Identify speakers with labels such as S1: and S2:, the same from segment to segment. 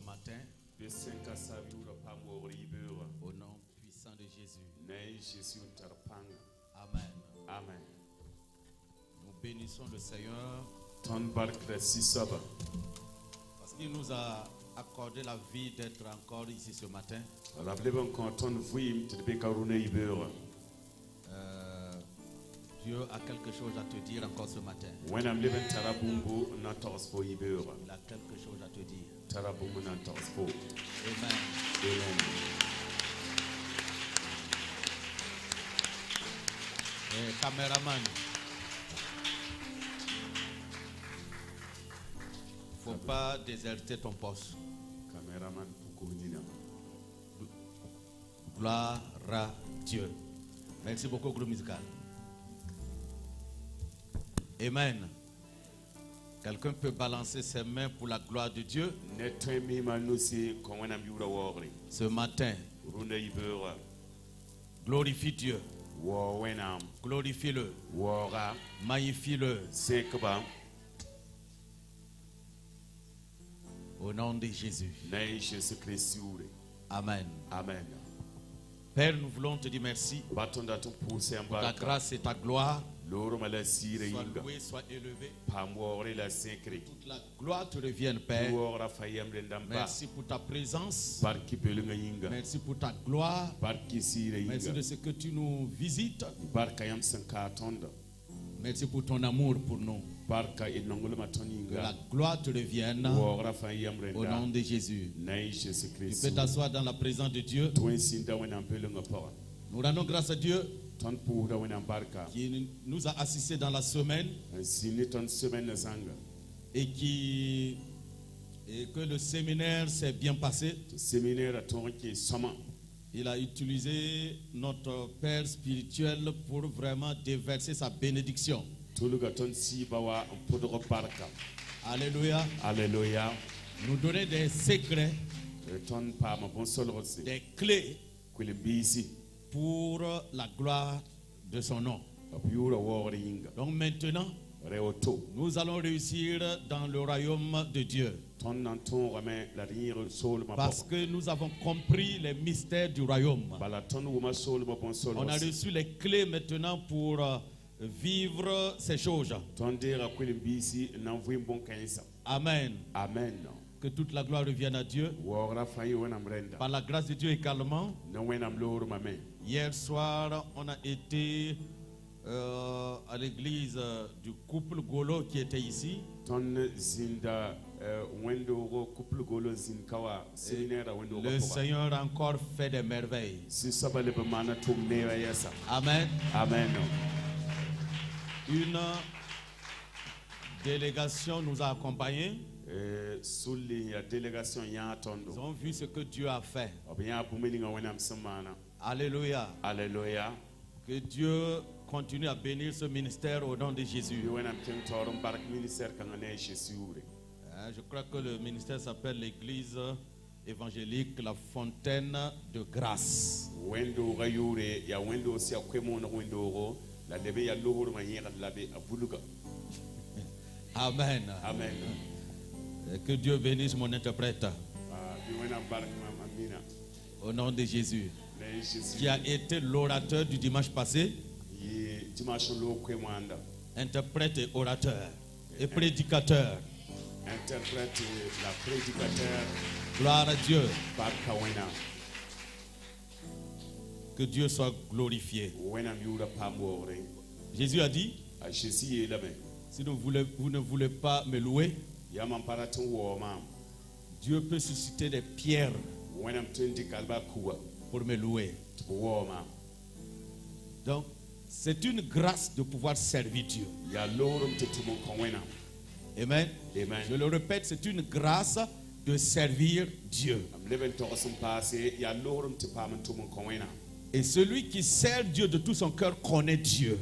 S1: matin, au nom puissant de Jésus. Amen.
S2: Amen.
S1: Nous bénissons le Seigneur parce qu'il nous a accordé la vie d'être encore ici ce matin. Dieu a quelque chose à te dire encore ce matin. Il a quelque chose à te dire. Amen. Caméraman, il ne faut pas déserter ton poste. Gloire à Dieu. Merci beaucoup, groupe musical. Amen. Quelqu'un peut balancer ses mains pour la gloire de Dieu. Ce matin, glorifie Dieu. Glorifie-le. Magnifie-le. Au nom de Jésus. Amen.
S2: Amen.
S1: Père, nous voulons te dire merci pour ta grâce et ta gloire. Sois loué, sois élevé. Toute la gloire te revienne, Père. Merci pour ta présence. Merci pour ta gloire. Merci de ce que tu nous visites. Merci pour ton amour pour nous. Que la gloire te revienne au nom de Jésus. Tu peux t'asseoir dans la présence de Dieu. Nous rendons grâce à Dieu qui nous a assistés dans la semaine et que le séminaire s'est bien passé. Il a utilisé notre Père spirituel pour vraiment déverser sa bénédiction. Alléluia.
S2: Alléluia.
S1: Nous donner des secrets, des clés pour la gloire de son nom. Donc maintenant, nous allons réussir dans le royaume de Dieu. Parce que nous avons compris les mystères du royaume. On a reçu les clés maintenant pour vivre ces choses. Amen.
S2: Amen.
S1: Que toute la gloire revienne à Dieu. Par la grâce de Dieu également. Hier soir, on a été à l'église du couple Golo qui était ici. Le Seigneur a encore fait des merveilles. Amen.
S2: Amen.
S1: Une délégation nous a accompagnés. Ils ont vu ce que Dieu a fait. Alléluia.
S2: Alléluia.
S1: Que Dieu continue à bénir ce ministère au nom de Jésus. Je crois que le ministère s'appelle l'église évangélique La Fontaine de Grâce. Amen.
S2: Amen.
S1: Que Dieu bénisse mon interprète. Au nom de Jésus. Qui a été l'orateur du dimanche passé. Interprète et orateur. Et prédicateur.
S2: Interprète la prédicateur.
S1: Gloire à Dieu. Que Dieu soit glorifié. Jésus a dit, si vous ne voulez pas me louer, Dieu peut susciter des pierres pour me louer. Donc, c'est une grâce de pouvoir servir Dieu. Amen.
S2: Amen.
S1: Je le répète, c'est une grâce de servir Dieu. Et celui qui sert Dieu de tout son cœur connaît Dieu.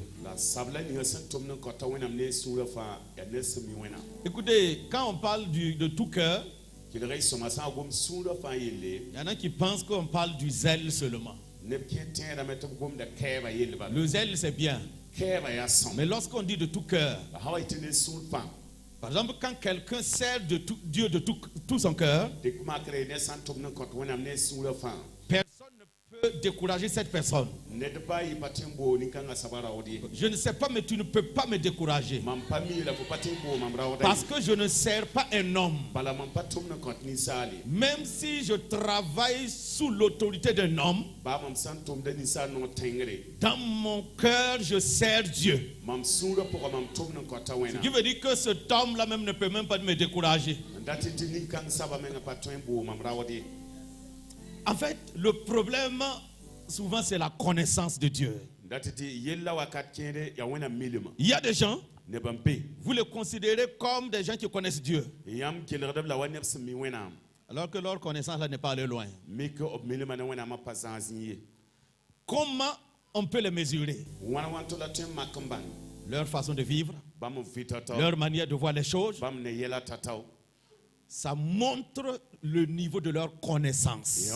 S1: Écoutez, quand on parle de tout cœur, il y en a qui pensent qu'on parle du zèle seulement. Le zèle, c'est bien. Mais lorsqu'on dit de tout cœur, Par exemple, quand quelqu'un sert de Dieu de tout son cœur, personne ne peut décourager cette personne. Je ne sais pas, mais tu ne peux pas me décourager. Parce que je ne sers pas un homme. Même si je travaille sous l'autorité d'un homme, dans mon cœur, je sers Dieu. Ce qui veut dire que cet homme-là même ne peut même pas me décourager. En fait, le problème, souvent, c'est la connaissance de Dieu. Il y a des gens, vous les considérez comme des gens qui connaissent Dieu. Alors que leur connaissance là n'est pas allée loin. Comment on peut les mesurer? Leur façon de vivre, leur manière de voir les choses, ça montre le niveau de leur connaissance.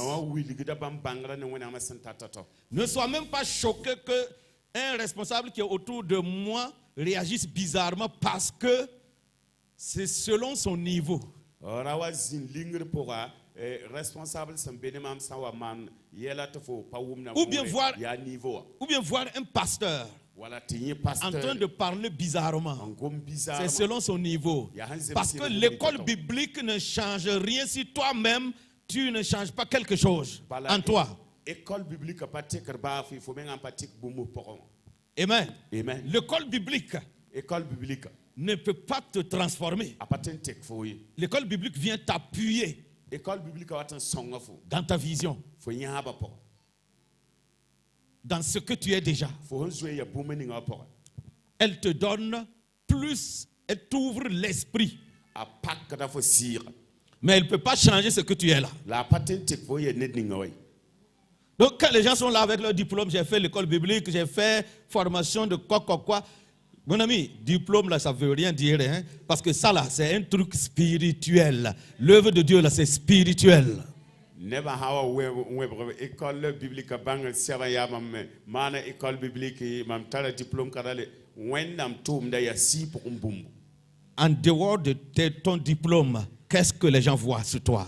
S1: Ne sois même pas choqué qu'un responsable qui est autour de moi réagisse bizarrement parce que c'est selon son niveau. Ou bien voir un pasteur en train de parler bizarrement. C'est selon son niveau. Parce que l'école biblique ne change rien si toi-même tu ne changes pas quelque chose en toi. Amen. L'école biblique ne peut pas te transformer. L'école biblique vient t'appuyer dans ta vision, dans ce que tu es déjà. Elle te donne plus, elle t'ouvre l'esprit. Mais elle ne peut pas changer ce que tu es là. Donc quand les gens sont là avec leur diplôme, j'ai fait l'école biblique, j'ai fait formation de quoi. Mon ami, diplôme là, ça ne veut rien dire, hein? Parce que ça là, c'est un truc spirituel. L'œuvre de Dieu là, c'est spirituel.
S2: École biblique école biblique diplôme
S1: en dehors de ton diplôme, qu'est-ce que les gens voient sur toi?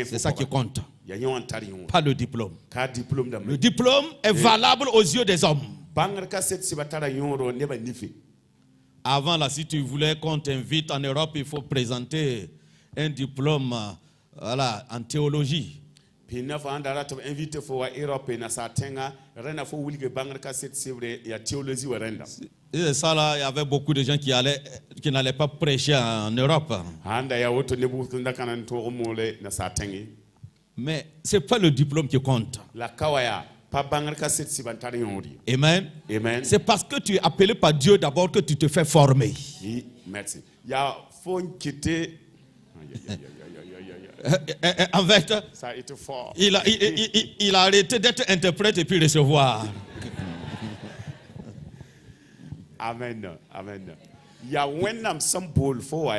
S1: C'est ça qui compte. Pas le diplôme. Le diplôme est valable aux yeux des hommes. Avant là, si tu voulais qu'on t'invite en Europe, il faut présenter un diplôme en théologie. Et ça là, il y avait beaucoup de gens qui n'allaient pas prêcher en Europe. Mais ce n'est pas le diplôme qui compte. Amen. C'est parce que tu es appelé par Dieu d'abord que tu te fais former.
S2: Merci.
S1: En fait, il a arrêté d'être interprète et puis recevoir.
S2: Amen. Il y a un symbole pour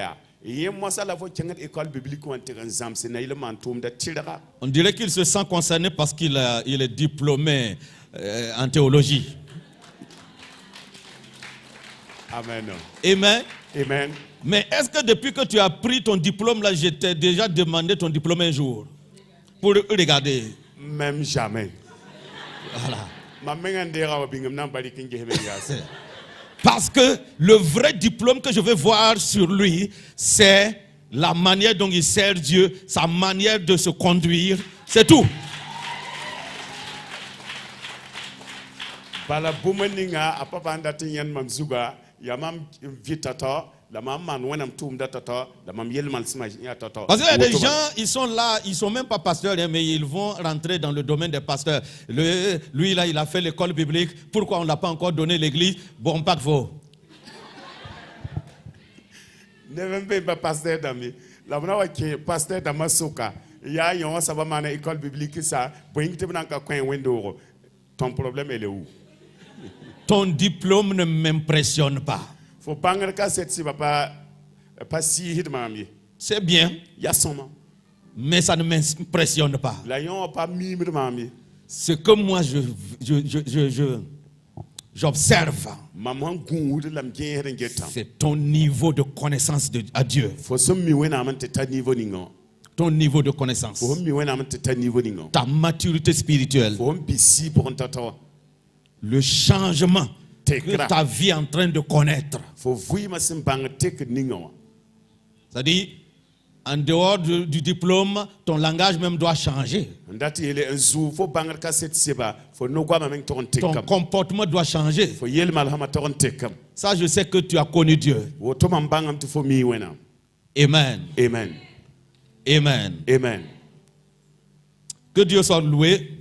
S1: on dirait qu'il se sent concerné parce qu'il est diplômé en théologie. Amen. Mais est-ce que depuis que tu as pris ton diplôme là, je t'ai déjà demandé ton diplôme un jour pour regarder?
S2: Même jamais.
S1: Voilà. Parce que le vrai diplôme que je veux voir sur lui, c'est la manière dont il sert Dieu, sa manière de se conduire, c'est tout.
S2: Parce que
S1: il y a des gens, ils sont là, ils ne sont même pas pasteurs, mais ils vont rentrer dans le domaine des pasteurs. Lui, là, il a fait l'école biblique. Pourquoi on ne l'a pas encore donné l'église? Bon, pas de faux.
S2: Ne même pas pasteur d'ami. La bonne qui pasteur d'Amasoka. Il y a un savant école biblique ça. Ton problème est où?
S1: Ton diplôme ne m'impressionne pas.
S2: Faut pas si
S1: c'est bien. Mais ça ne m'impressionne pas. Ce que moi j'observe. C'est ton niveau de connaissance à Dieu. Ton niveau de connaissance. Ta maturité spirituelle. Le changement que ta vie est en train de connaître. C'est-à-dire, en dehors du diplôme, ton langage même doit changer. Ton comportement doit changer. Ça, je sais que tu as connu Dieu. Amen.
S2: Amen.
S1: Amen.
S2: Amen.
S1: Que Dieu soit loué.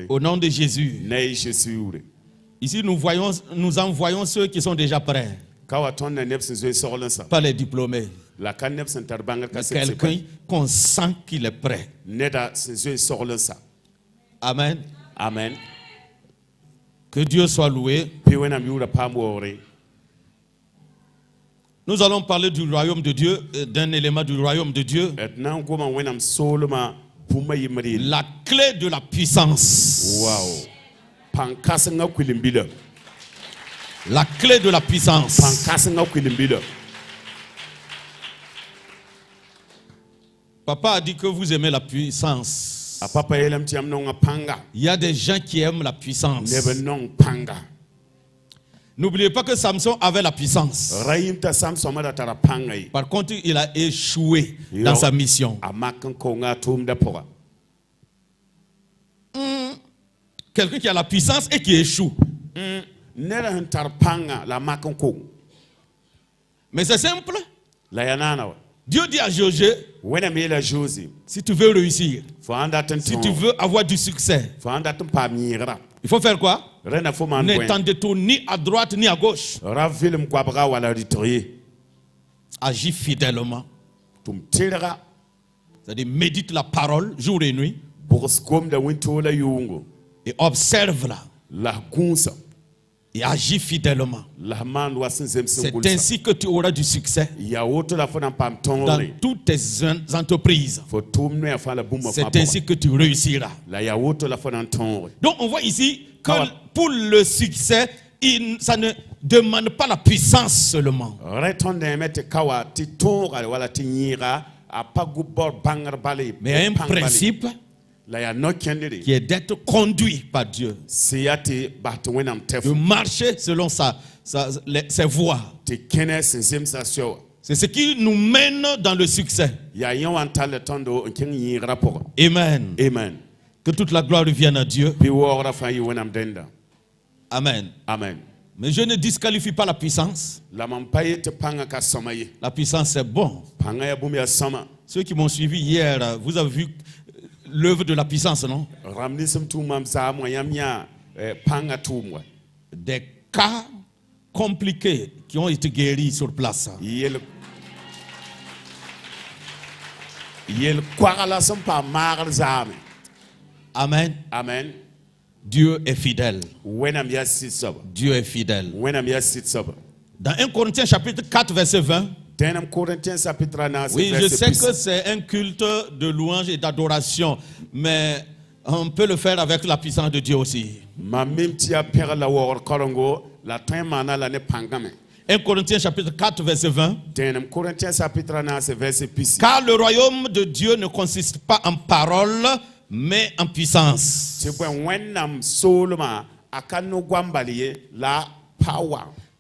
S1: Au nom de Jésus. Ici, nous envoyons ceux qui sont déjà prêts. Pas les diplômés. Quelqu'un qu'on sent qu'il est prêt. Amen.
S2: Amen.
S1: Que Dieu soit loué. Nous allons parler du royaume de Dieu, d'un élément du royaume de Dieu. La clé de la puissance.
S2: Wow.
S1: La clé de la puissance. Papa a dit que vous aimez la puissance. Il y a des gens qui aiment la puissance. N'oubliez pas que Samson avait la puissance. Par contre, il a échoué dans sa mission. Quelqu'un qui a la puissance et qui échoue. Mais c'est simple. Dieu dit à Josué, si tu veux réussir, si tu veux avoir du succès, il faut faire quoi? Ne t'en détourne ni à droite ni à gauche. Agis fidèlement. C'est-à-dire médite la parole jour et nuit. Et observe-la. Et agis fidèlement. C'est ainsi que tu auras du succès dans toutes tes entreprises. C'est ainsi que tu réussiras. Donc on voit ici que pour le succès, ça ne demande pas la puissance seulement. Mais un principe qui est d'être conduit par Dieu, de marcher selon ses voies. C'est ce qui nous mène dans le succès. Amen.
S2: Amen.
S1: Que toute la gloire revienne à Dieu. Amen.
S2: Amen.
S1: Mais je ne disqualifie pas la puissance. La puissance c'est bon. Ceux qui m'ont suivi hier, vous avez vu l'œuvre de la puissance, non? Des cas compliqués qui ont été guéris sur place. Amen.
S2: Amen.
S1: Dieu est fidèle. Dieu est fidèle. Dans 1 Corinthiens chapitre 4 verset 20. Oui, je sais que c'est un culte de louange et d'adoration, mais on peut le faire avec la puissance de Dieu aussi. 1 Corinthiens chapitre 4 verset 20. Car le royaume de Dieu ne consiste pas en paroles, mais en puissance.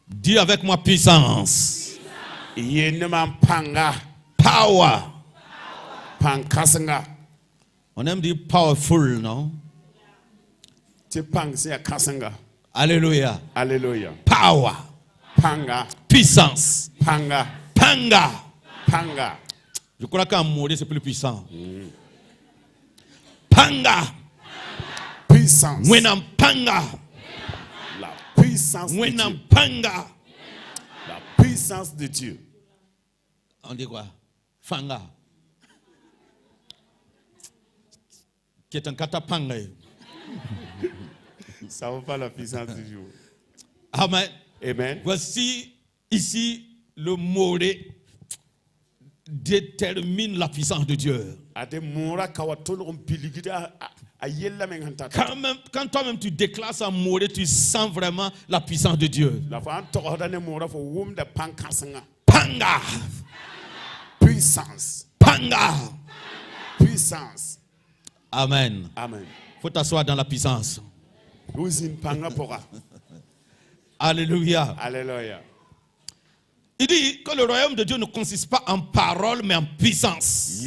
S1: Dis avec moi puissance. Power. On aime dire powerful, non? Alléluia.
S2: Alléluia.
S1: Power. Puissance.
S2: Panga.
S1: Je crois qu'en mode c'est plus puissant. Panga.
S2: Puissance.
S1: Wenam panga.
S2: La puissance de
S1: Wenam
S2: Dieu.
S1: panga.
S2: La puissance de Dieu.
S1: On dit quoi? Fanga. Qui est un katapanga.
S2: Ça vaut pas la puissance du jour.
S1: Amen.
S2: Amen.
S1: Voici ici le mot détermine la puissance de Dieu. Quand toi-même tu déclares ça mourir, tu sens vraiment la puissance de Dieu. Panga.
S2: Puissance.
S1: Panga.
S2: Puissance.
S1: Amen.
S2: Amen.
S1: Faut t'asseoir dans la puissance. Alléluia.
S2: Alléluia.
S1: Il dit que le royaume de Dieu ne consiste pas en parole mais en puissance.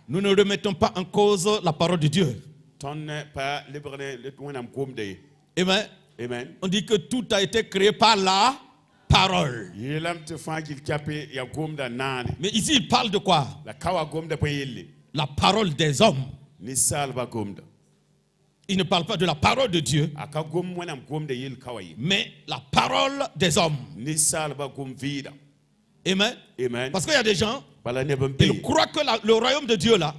S1: Nous ne remettons pas en cause la parole de Dieu. Amen.
S2: Amen.
S1: On dit que tout a été créé par la parole. Mais ici il parle de quoi? La parole des hommes. Il ne parle pas de la parole de Dieu, mais la parole des hommes. Amen.
S2: Amen.
S1: Parce qu'il y a des gens, ils croient que le royaume de Dieu là,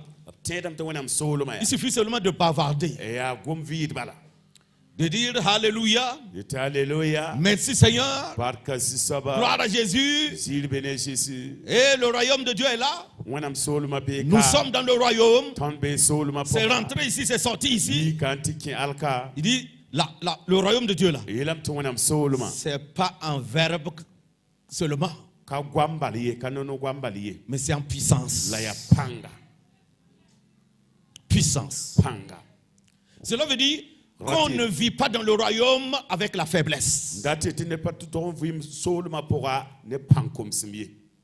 S1: il suffit seulement de bavarder. De dire Alléluia. Merci Seigneur. Gloire à Jésus. Et le royaume de Dieu est là. Nous sommes dans le royaume. C'est rentré ici, c'est sorti ici. Il dit le royaume de Dieu là, c'est pas un verbe seulement, mais c'est en puissance. Puissance. Cela veut dire qu'on ne vit pas dans le royaume avec la faiblesse,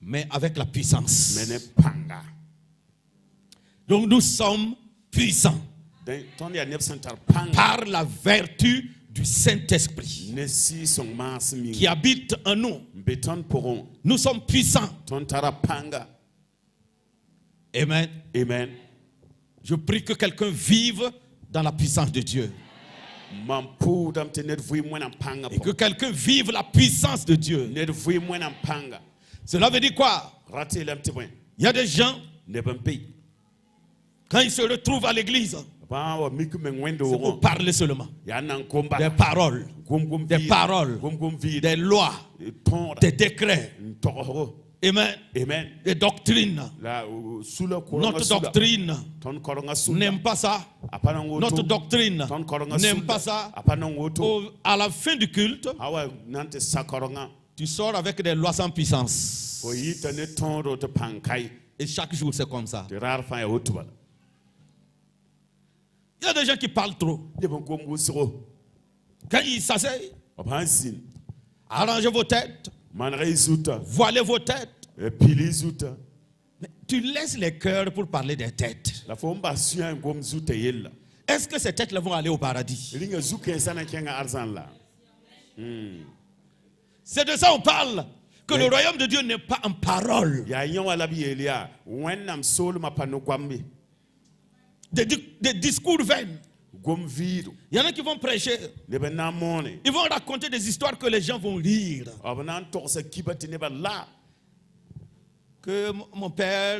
S1: mais avec la puissance. Donc nous sommes puissants par la vertu du Saint-Esprit qui habite en nous. Nous sommes puissants. Amen.
S2: Amen.
S1: Je prie que quelqu'un vive dans la puissance de Dieu. Et que quelqu'un vive la puissance de Dieu. Cela veut dire quoi? Il y a des gens, quand ils se retrouvent à l'église, c'est pour parler seulement. Des paroles, des lois, des décrets. Amen.
S2: Amen.
S1: Des doctrines. Notre doctrine n'aime pas ça. Notre doctrine n'aime pas ça. À la fin du culte, tu sors avec des lois sans puissance. Et chaque jour c'est comme ça. Il y a des gens qui parlent trop. Quand ils s'asseyent, arrangez vos têtes, voilez vos têtes. Mais tu laisses les cœurs pour parler des têtes. Est-ce que ces têtes-là vont aller au paradis? C'est de ça on parle. Que le royaume de Dieu n'est pas en parole. Des discours vains. Il y en a qui vont prêcher. Ils vont raconter des histoires que les gens vont lire. Que mon père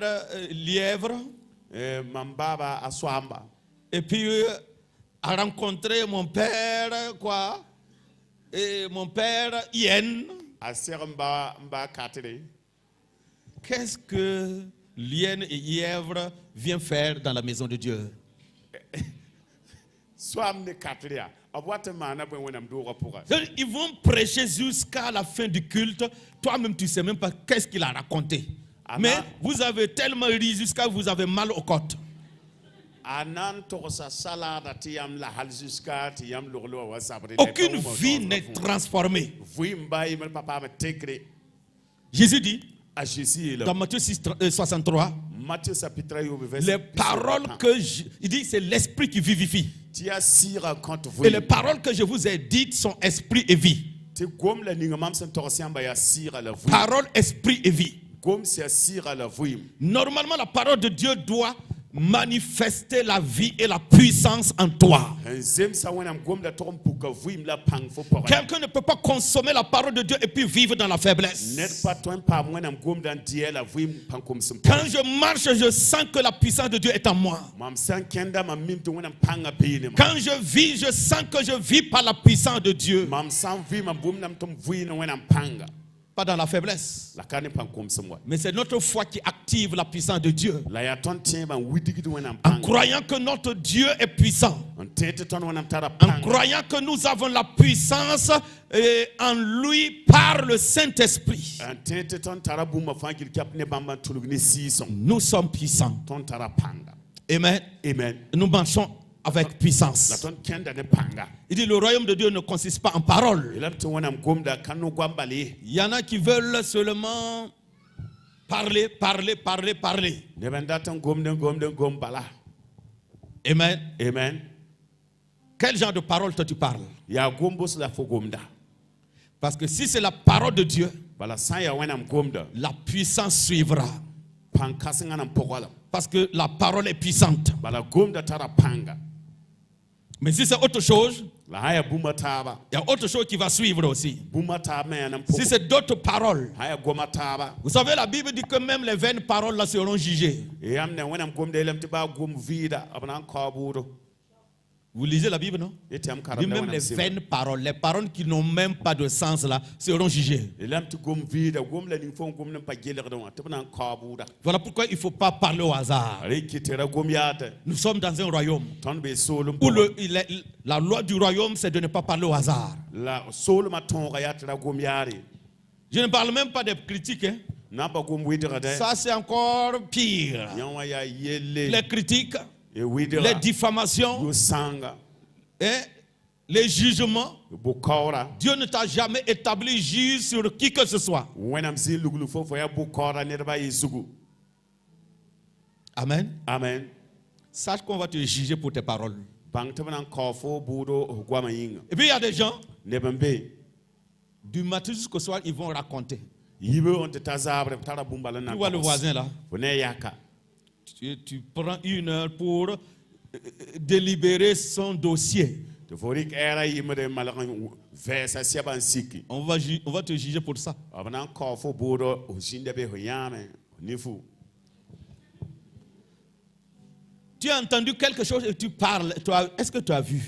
S1: lièvre et puis a rencontré mon père quoi, et mon père hyène. Qu'est-ce que l'hyène et lièvre viennent faire dans la maison de Dieu? Ils vont prêcher jusqu'à la fin du culte. Toi-même, tu ne sais même pas qu'est-ce qu'il a raconté. Mais vous avez tellement ri jusqu'à vous avez mal aux côtes. Aucune vie n'est transformée. Jésus dit dans Matthieu 6, 63, les paroles que il dit c'est l'esprit qui vivifie. Et les paroles que je vous ai dites sont esprit et vie. Parole, esprit et vie. Normalement, la parole de Dieu doit manifester la vie et la puissance en toi. Quelqu'un ne peut pas consommer la parole de Dieu et puis vivre dans la faiblesse. Quand je marche, je sens que la puissance de Dieu est en moi. Quand je vis, je sens que je vis par la puissance de Dieu.
S3: pas dans la faiblesse. Mais c'est notre foi qui active la puissance de Dieu. En croyant que notre Dieu est puissant. En croyant que nous avons la puissance en lui par le Saint-Esprit. Nous sommes puissants. Amen.
S2: Amen.
S3: Nous marchons avec puissance. Il dit le royaume de Dieu ne consiste pas en paroles. Il y en a qui veulent seulement parler. Amen.
S2: Amen.
S3: Quel genre de parole toi tu parles? Parce que si c'est la parole de Dieu, la puissance suivra. Parce que la parole est puissante. Mais si c'est autre chose, il y a autre chose qui va suivre aussi. Si c'est d'autres paroles, vous savez, la Bible dit que même les vaines paroles là seront jugées. Vous lisez la Bible, non? Dit même les vaines paroles, les paroles qui n'ont même pas de sens là, seront jugées. Voilà pourquoi il ne faut pas parler au hasard. Nous sommes dans un royaume où la loi du royaume, c'est de ne pas parler au hasard. Je ne parle même pas des critiques. Hein? Ça, c'est encore pire. Les critiques, les diffamations, les jugements. Dieu ne t'a jamais établi juge sur qui que ce soit. Amen.
S2: Amen.
S3: Sache qu'on va te juger pour tes paroles. Et puis il y a des gens, du matin jusqu'au soir, ils vont raconter. Tu vois le voisin là? Tu prends 1 heure pour délibérer son dossier. On va te juger pour ça. Tu as entendu quelque chose et tu parles. Est-ce que tu as vu?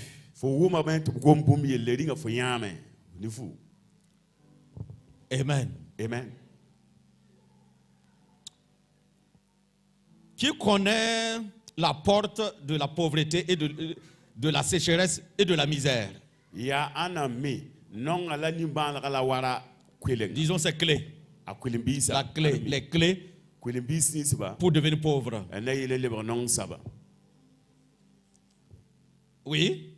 S3: Amen.
S2: Amen.
S3: Qui connaît la porte de la pauvreté et de la sécheresse et de la misère? Disons ces clés. La clé, les clés pour devenir pauvre. Oui.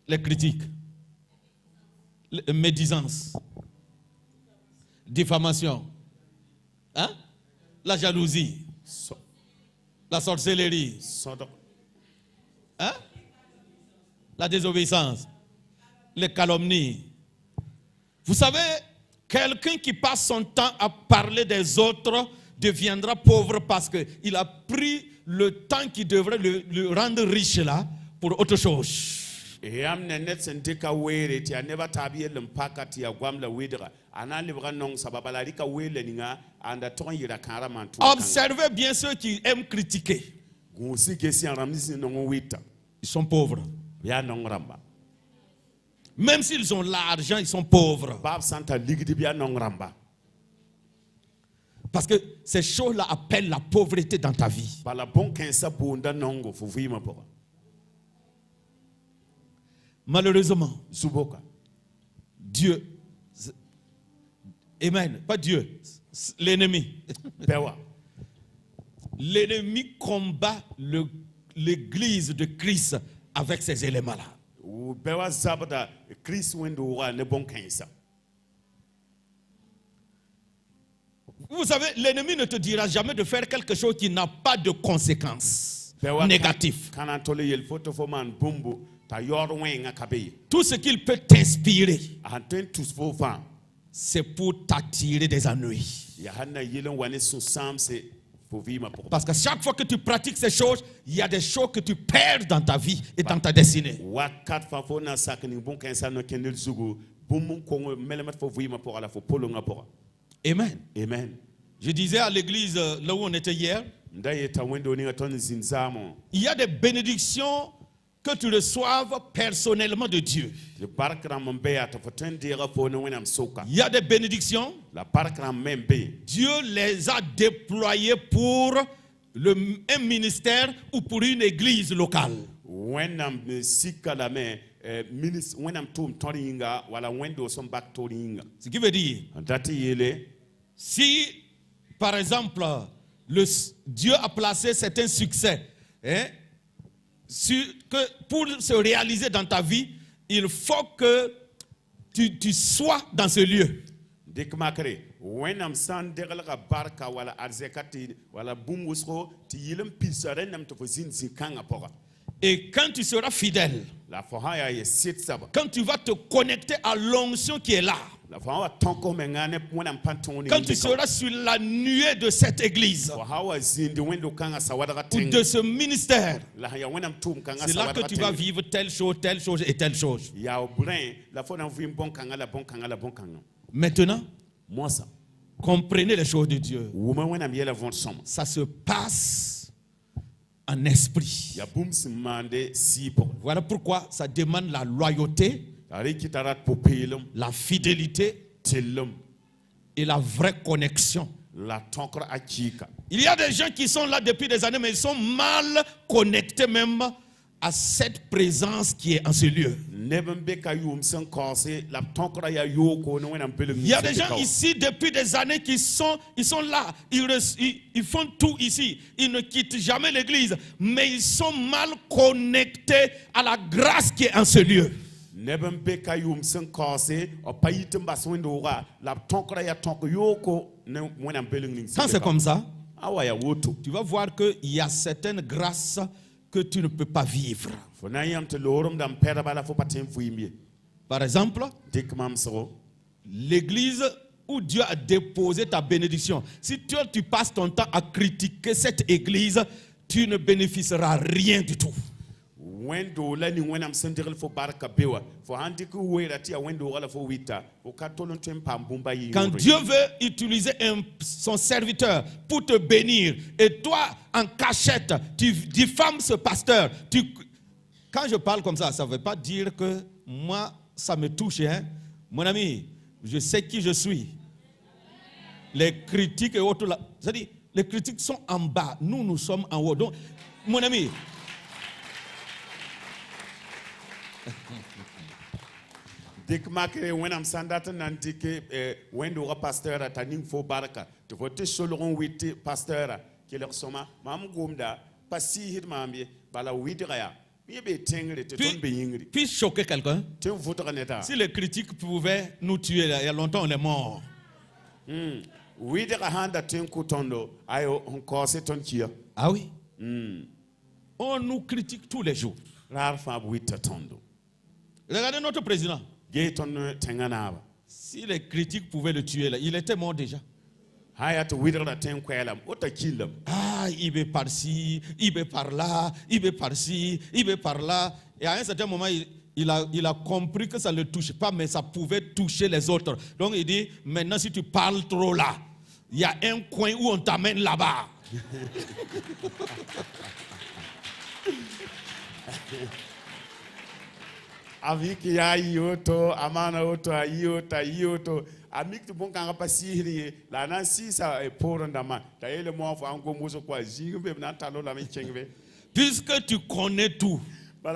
S3: Les critiques. Les médisances. Diffamation. Hein? La jalousie. La sorcellerie. Hein? La désobéissance. Les calomnies. Vous savez, quelqu'un qui passe son temps à parler des autres deviendra pauvre parce qu'il a pris le temps qui devrait le rendre riche là pour autre chose. Observez bien ceux qui aiment critiquer. Ils sont pauvres. Même s'ils ont l'argent, ils sont pauvres. Parce que ces choses-là appellent la pauvreté dans ta vie. Malheureusement, Dieu, amen, pas Dieu, l'ennemi. L'ennemi combat l'église de Christ avec ces éléments-là. Vous savez, l'ennemi ne te dira jamais de faire quelque chose qui n'a pas de conséquences négatives. Tout ce qu'il peut t'inspirer, c'est pour t'attirer des ennuis. Parce que chaque fois que tu pratiques ces choses, il y a des choses que tu perds dans ta vie et dans ta destinée. Amen.
S2: Amen.
S3: Je disais à l'église là où on était hier, il y a des bénédictions que tu reçoives personnellement de Dieu. Il y a des bénédictions. Dieu les a déployées pour un ministère ou pour une église locale. Ce qui veut dire, si par exemple Dieu a placé certains succès, que pour se réaliser dans ta vie, il faut que tu sois dans ce lieu. Et quand tu seras fidèle, quand tu vas te connecter à l'onction qui est là, quand tu seras sur la nuée de cette église ou de ce ministère, c'est là que tu vas vivre telle chose et telle chose. Maintenant, comprenez les choses de Dieu. Ça se passe en esprit. Voilà pourquoi ça demande la loyauté, la fidélité et la vraie connexion. Il y a des gens qui sont là depuis des années, mais ils sont mal connectés même à cette présence qui est en ce lieu. Il y a des gens ici depuis des années qui sont là, ils font tout ici, ils ne quittent jamais l'église, mais ils sont mal connectés à la grâce qui est en ce lieu. Quand c'est comme ça, tu vas voir qu'il y a certaines grâces que tu ne peux pas vivre. Par exemple, l'église où Dieu a déposé ta bénédiction, si tu passes ton temps à critiquer cette église, tu ne bénéficieras rien du tout. Quand Dieu veut utiliser son serviteur pour te bénir et toi en cachette tu diffames ce pasteur, quand je parle comme ça ne veut pas dire que moi ça me touche, hein? Mon ami, je sais qui je suis. Les critiques et autres là, c'est-à-dire les critiques sont en bas, nous sommes en haut. Donc mon ami, puis choquer quelqu'un. Si les critiques pouvaient nous tuer, il y a longtemps on est mort. Ah oui. On nous critique tous les jours. Regardez notre président. Si les critiques pouvaient le tuer, là, il était mort déjà. Ah, il veut par-ci, il veut par-là, il veut par-ci, il veut par-là. Et à un certain moment, il a compris que ça ne le touche pas, mais ça pouvait toucher les autres. Donc il dit, maintenant si tu parles trop là, il y a un coin où on t'amène là-bas.
S2: Avec Yayoto, Amana Oto, Ayoto, Amik de Bonkanga Passiri, la Nancy, ça est pour un dama. D'ailleurs, le mot en Gomoso, quoi, Jingbe, Natalo, la Michengve.
S3: Puisque tu connais tout,
S2: il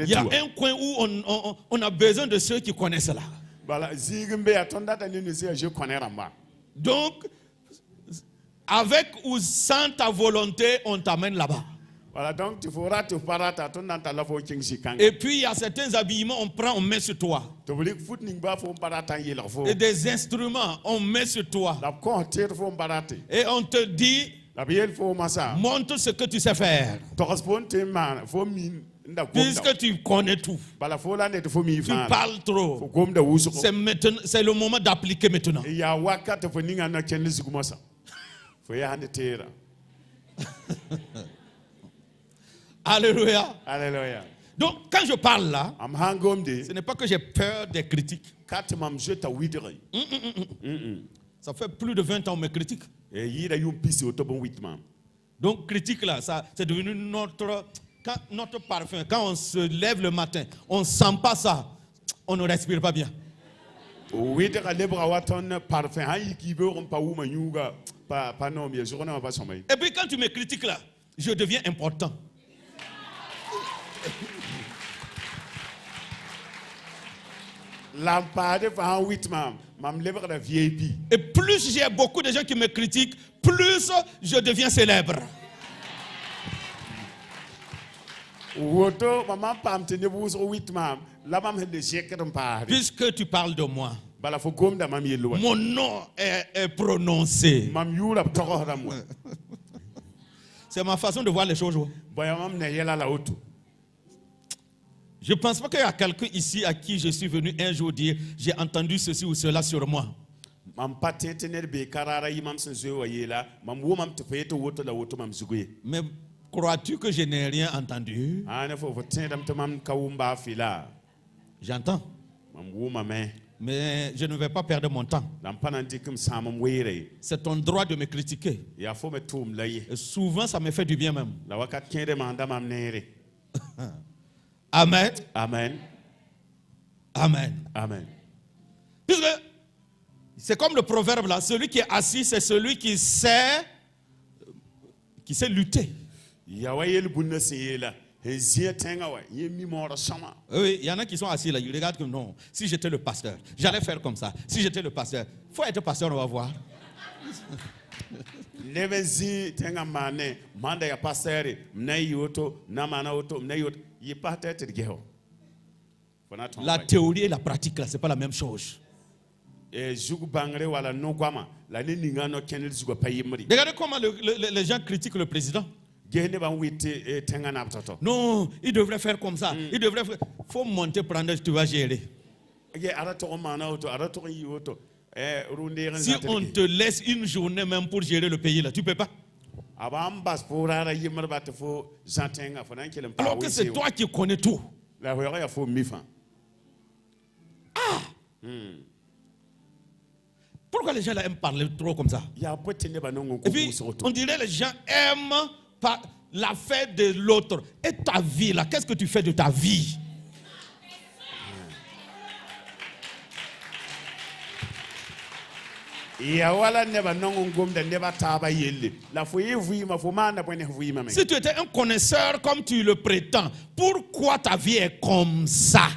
S3: y a un coin où on a besoin de ceux qui connaissent cela. Donc, avec ou sans ta volonté, on t'amène là-bas. Et puis il y a certains habillements, on prend, on met sur toi. Et des instruments, on met sur toi. Et on te dit, montre ce que tu sais faire. Puisque tu connais tout. Tu parles trop. C'est le moment d'appliquer maintenant. Alléluia.
S2: Alléluia.
S3: Donc, quand je parle là, ce n'est pas que j'ai peur des critiques. Ça fait plus de 20 ans qu'on me critique. Donc, critique là, c'est devenu quand notre parfum, quand on se lève le matin, on ne sent pas ça, on ne respire pas bien.
S2: Et
S3: puis quand tu me critiques là, je deviens important. Et plus j'ai beaucoup de gens qui me critiquent, plus je deviens célèbre. Puisque tu parles de moi, mon nom est prononcé. C'est ma façon de voir les choses. Je ne pense pas qu'il y a quelqu'un ici à qui je suis venu un jour dire j'ai entendu ceci ou cela sur moi. Mais crois-tu que je n'ai rien entendu? J'entends. Mais je ne vais pas perdre mon temps. C'est ton droit de me critiquer. Et souvent, ça me fait du bien même. Amen.
S2: Amen.
S3: Amen.
S2: Amen.
S3: Puisque c'est comme le proverbe là, celui qui est assis, c'est celui qui sait lutter. Oui, il y en a qui sont assis là, ils regardent comme non. Si j'étais le pasteur, j'allais faire comme ça. Si j'étais le pasteur, il faut être pasteur, on va voir. La théorie et la pratique là, c'est pas la même chose. Regardez comment les gens critiquent le président. Non, il devrait faire comme ça. Il devrait faire. Faut monter, prendre, tu vas gérer. Si on te laisse une journée même pour gérer le pays là, tu peux pas. Alors que c'est toi qui connais tout. Pourquoi les gens là aiment parler trop comme ça? Et puis, on dirait que les gens aiment la fête de l'autre. Et ta vie là, qu'est-ce que tu fais de ta vie? Si tu étais un connaisseur comme tu le prétends, pourquoi ta vie est comme ça?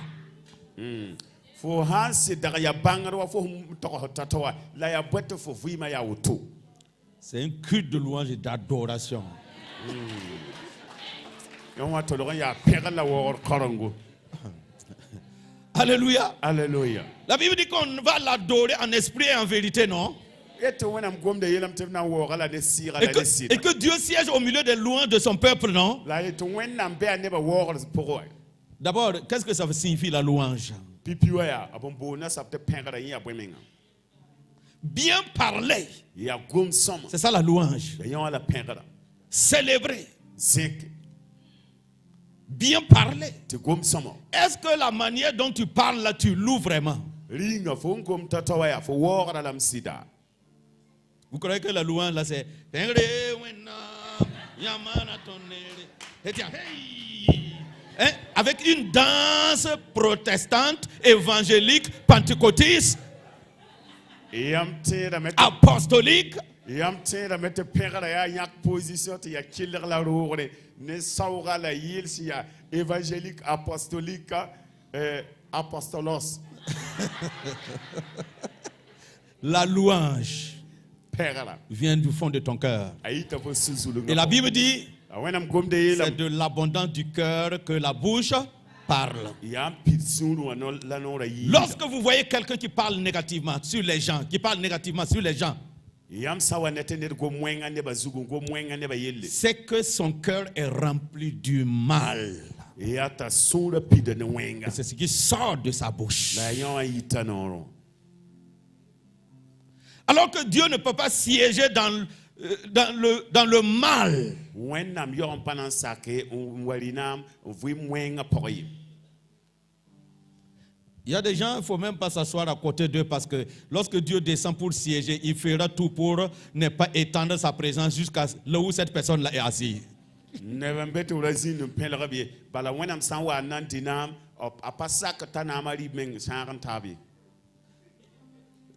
S3: C'est un culte de louange et d'adoration. Alléluia.
S2: Alléluia.
S3: La Bible dit qu'on va l'adorer en esprit et en vérité, non? Et que Dieu siège au milieu des louanges de son peuple, non? D'abord, qu'est-ce que ça signifie la louange? Bien parler. C'est ça la louange. Célébrer. Bien parler. Est-ce que la manière dont tu parles là, tu loues vraiment? Vous croyez que la louange là c'est hein? Avec une danse protestante, évangélique, pentecôtiste, apostolique.
S2: Évangélique, apostolique, apostolos.
S3: La louange vient du fond de ton cœur. Et la Bible dit, c'est de l'abondance du cœur que la bouche parle. Lorsque vous voyez quelqu'un qui parle négativement sur les gens, c'est que son cœur est rempli du mal. Et c'est ce qui sort de sa bouche. Alors que Dieu ne peut pas siéger dans le mal. Il y a des gens, il ne faut même pas s'asseoir à côté d'eux parce que lorsque Dieu descend pour siéger, il fera tout pour ne pas étendre sa présence jusqu'à là où cette personne-là est assise.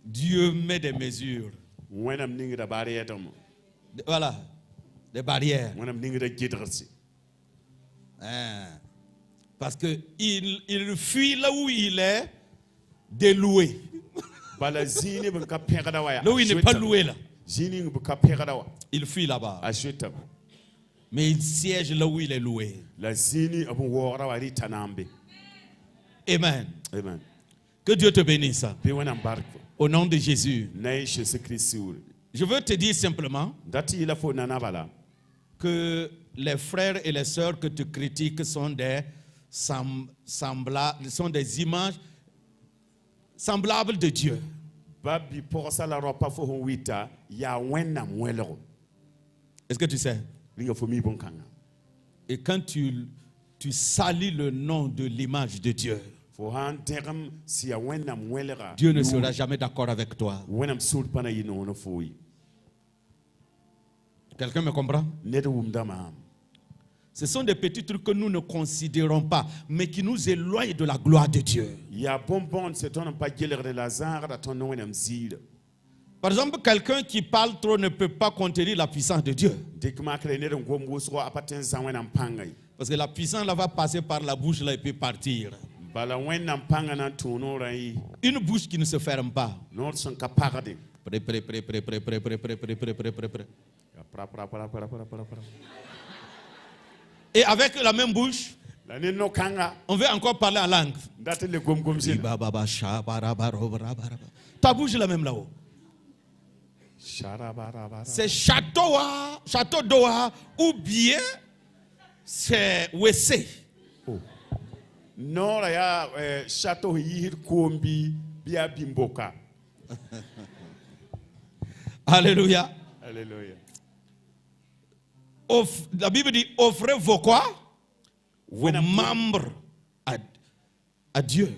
S3: Dieu met des mesures. Voilà, des barrières. Parce qu'il fuit là où il est déloué. Là où il n'est pas loué là. Il fuit là-bas. Mais il siège là où il est loué. Amen.
S2: Amen.
S3: Que Dieu te bénisse. Au nom de Jésus. Je veux te dire simplement que les frères et les sœurs que tu critiques sont des sont des images semblables de Dieu. Est-ce que tu sais? Et quand tu salis le nom de l'image de Dieu, Dieu ne sera jamais d'accord avec toi. Quelqu'un me comprend? Ce sont des petits trucs que nous ne considérons pas, mais qui nous éloignent de la gloire de Dieu. Par exemple, quelqu'un qui parle trop ne peut pas contenir la puissance de Dieu. Parce que la puissance là va passer par la bouche là et puis partir. Une bouche qui ne se ferme pas. Et avec la même bouche, on veut encore parler en langue. Ta bouche est la même là-haut. C'est château d'Oa ou bien c'est Wessé.
S2: Non, il y a château Yihir Kombi, Bia Bimboka.
S3: Alléluia.
S2: Alléluia.
S3: La Bible dit offrez vos quoi? Vos membres à Dieu.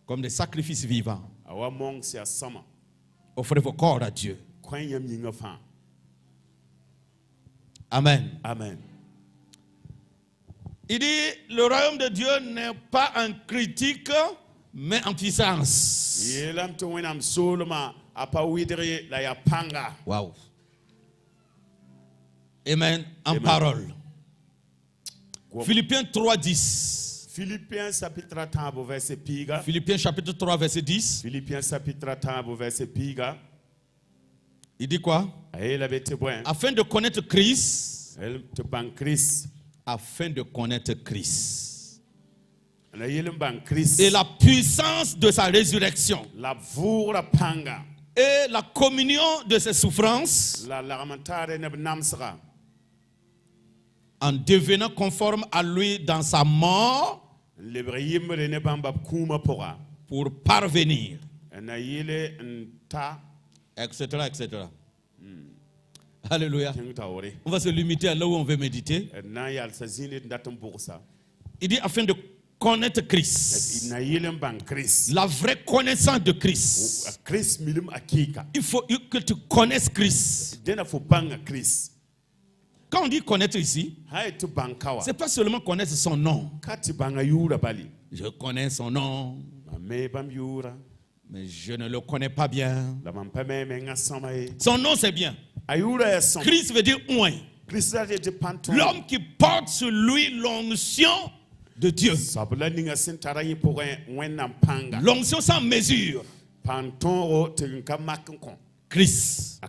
S3: Comme des sacrifices vivants. Offrez vos corps à Dieu. Amen.
S2: Amen.
S3: Il dit, le royaume de Dieu n'est pas en critique, mais en puissance. Wow. Amen. En parole. Philippiens 3:10.
S2: Philippiens chapitre 3 verset 10.
S3: Philippiens chapitre 3 verset 10.
S2: Philippiens chapitre 3 verset 10.
S3: Il dit quoi? Afin de connaître Christ. Afin de connaître Christ. Et la puissance de sa résurrection. Et la communion de ses souffrances. En devenant conforme à lui dans sa mort. Pour parvenir. Etc. etc. Alléluia. On va se limiter à là où on veut méditer. Il dit afin de connaître Christ. La vraie connaissance de Christ. Il faut que tu connaisses Christ. Quand on dit connaître ici, c'est pas seulement connaître son nom. Je connais son nom, mais je ne le connais pas bien. Son nom c'est bien. Christ veut dire oint. L'homme qui porte sur lui l'onction de Dieu. L'onction sans mesure. Christ.